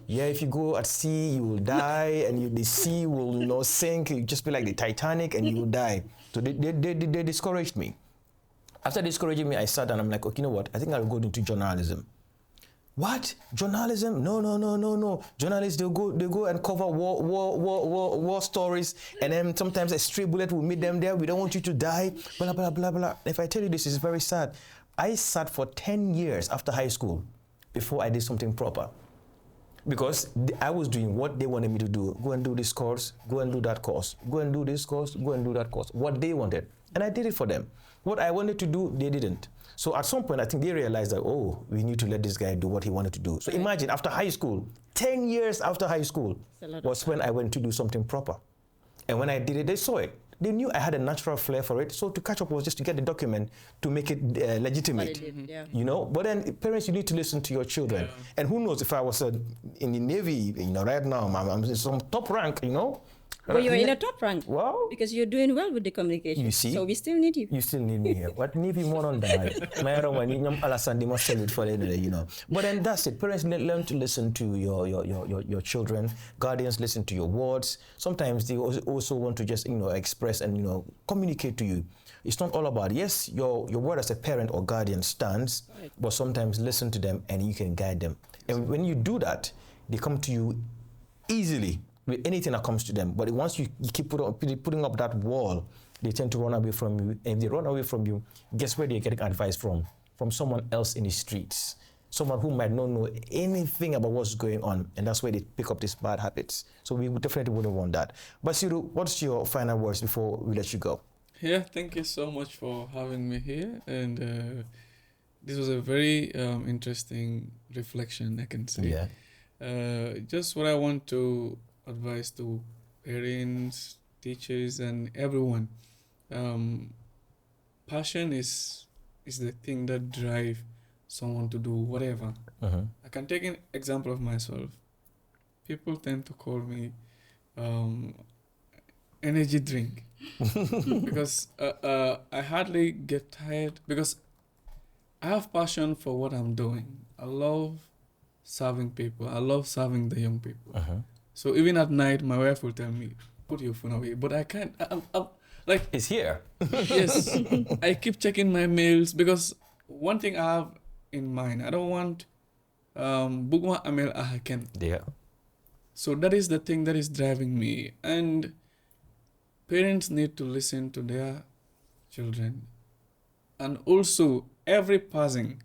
if you go at sea, you will die, and the sea will sink. You just be like the Titanic, and you will die. So they discouraged me. After discouraging me, I sat down. I'm like, okay, you know what? I think I'll go into journalism. What? Journalism? No. Journalists, they go and cover war stories, and then sometimes a stray bullet will meet them there. We don't want you to die. Blah blah blah blah. If I tell you this, is very sad. I sat for 10 years after high school before I did something proper. Because I was doing what they wanted me to do. Go and do this course, go and do that course, go and do this course, go and do that course. What they wanted. And I did it for them. What I wanted to do, they didn't. So at some point, I think they realized that, we need to let this guy do what he wanted to do. So imagine, after high school, 10 years after high school was when I went to do something proper. And when I did it, they saw it. They knew I had a natural flair for it, so to catch up was just to get the document to make it legitimate. But then parents, you need to listen to your children. And who knows, if I was in the Navy, right now, I'm in some top rank, Well, you're in a top rank. Wow. Because you're doing well with the communication. You see? So we still need you. You still need me here. What Navy more on that? But then that's it. Parents learn to listen to your children. Guardians listen to your words. Sometimes they also want to just express and communicate to you. It's not all about, yes, your word as a parent or guardian stands, but sometimes listen to them and you can guide them. And when you do that, they come to you easily with anything that comes to them. But once you keep putting up that wall, they tend to run away from you. And if they run away from you, guess where they're getting advice from? From someone else in the streets. Someone who might not know anything about what's going on. And that's where they pick up these bad habits. So we definitely wouldn't want that. Basirou, what's your final words before we let you go? Yeah, thank you so much for having me here. And this was a very interesting reflection, I can say. Yeah. Just what I want to advise to parents, teachers, and everyone. Passion is the thing that drives someone to do whatever. I can take an example of myself. People tend to call me energy drink. Because I hardly get tired because I have passion for what I'm doing. I love serving people. I love serving the young people. So even at night, my wife will tell me, put your phone away. But I can't. I'm like, It's here. yes, I keep checking my mails because one thing I have in mind, I don't want Bugma Amel Ahaken. Yeah. So that is the thing that is driving me. And parents need to listen to their children. And also, every person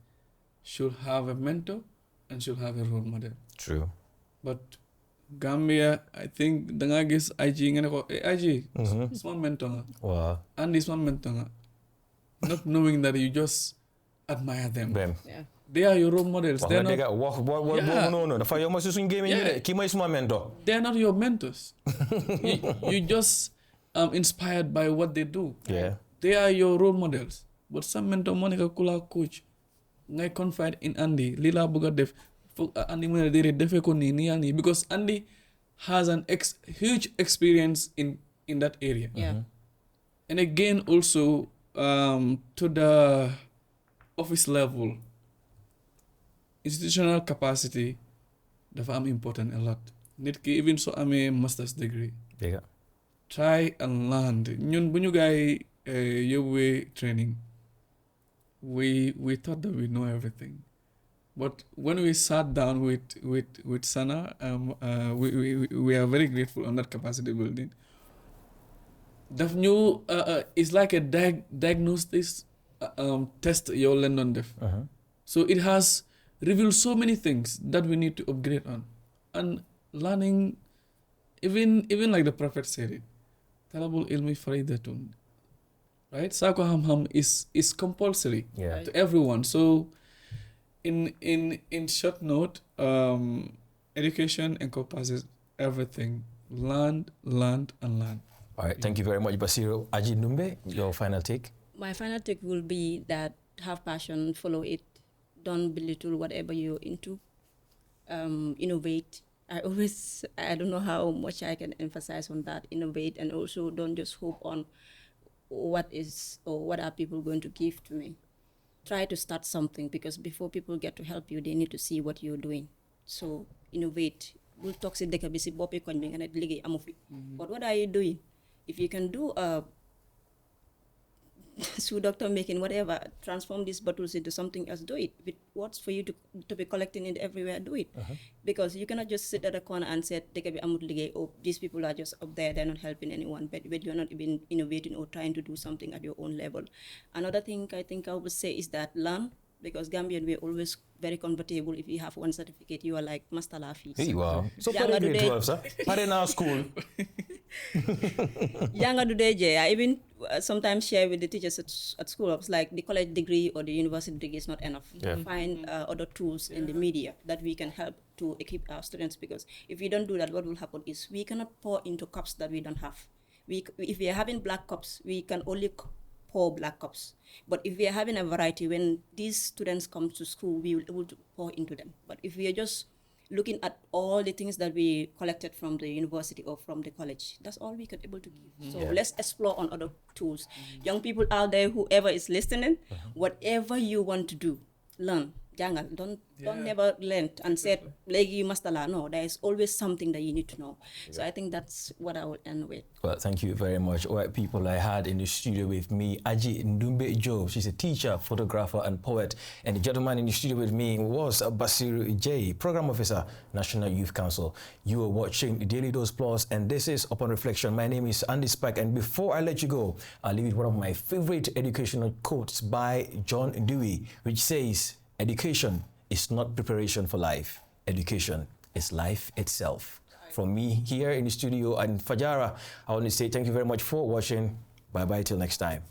should have a mentor and should have a role model. True. But Gambia, I think danga gis Aji nga ne ko Aji, small mentor nga. Wow. Andy small mentor nga. Not knowing that you just admire them. Yeah. They are your role models. They're not, they're not your mentors. You just inspired by what they do. Yeah. They are your role models. But some mentor Monica Kula coach, I confide in Andy. Lila Buga def Andy because Andy has an huge experience in that area. Yeah. And again, also to the office level, institutional capacity, dafa important a lot. Nit ki even so I'm a master's degree. Yeah. Try and learn. Ñun bu ñu gaay yóbbee training, we thought that we know everything. But when we sat down with Sana, we are very grateful on that capacity building. Daf ñu it's like a diagnosis test your London def. So it has revealed so many things that we need to upgrade on. And learning, even like the Prophet said it, Talabul ilmi faridatun. Right? Sako ham is compulsory to everyone. So in short note, education encompasses everything. Learn, and learn. All right. Thank you very much, Basirou. Aji Ndumbeh, your final take? My final take will be that have passion, follow it. Don't belittle whatever you're into. Innovate. I don't know how much I can emphasize on that. Innovate, and also don't just hope on what are people going to give to me. Try to start something, because before people get to help you, they need to see what you're doing. So innovate. But what are you doing? If you can do a doctor making whatever, transform these bottles into something else, do it. If it works for you to be collecting it everywhere, do it. Because you cannot just sit at a corner and say, oh, these people are just up there, they're not helping anyone, but you're not even innovating or trying to do something at your own level. Another thing I think I would say is that learn, because Gambian, we're always very comfortable. If you have one certificate, you are like Master Lafi. Hey, wow. So for grade 12, sir? Parental school. Younger today, I even sometimes share with the teachers at school. It's like the college degree or the university degree is not enough. Find other tools in the media that we can help to equip our students, because if we don't do that, what will happen is we cannot pour into cups that we don't have. If we are having black cups, we can only pour black cups. But if we are having a variety, when these students come to school, we will be able to pour into them. But if we are just looking at all the things that we collected from the university or from the college, that's all we can able to give. So let's explore on other tools. Young people out there, whoever is listening, whatever you want to do, learn. Jangal, don't never learn and say, you must learn. No, there is always something that you need to know. So I think that's what I will end with. Well, thank you very much. All right, people, I had in the studio with me Aji Ndumbeh Jobe. She's a teacher, photographer, and poet. And the gentleman in the studio with me was Basirou Jaye, Program Officer, National Youth Council. You are watching Daily Dose Plus, and this is Upon Reflection. My name is Andy Spike, and before I let you go, I'll leave with one of my favorite educational quotes by John Dewey, which says, "Education is not preparation for life. Education is life itself." From me here in the studio and Fajara, I want to say thank you very much for watching. Bye-bye till next time.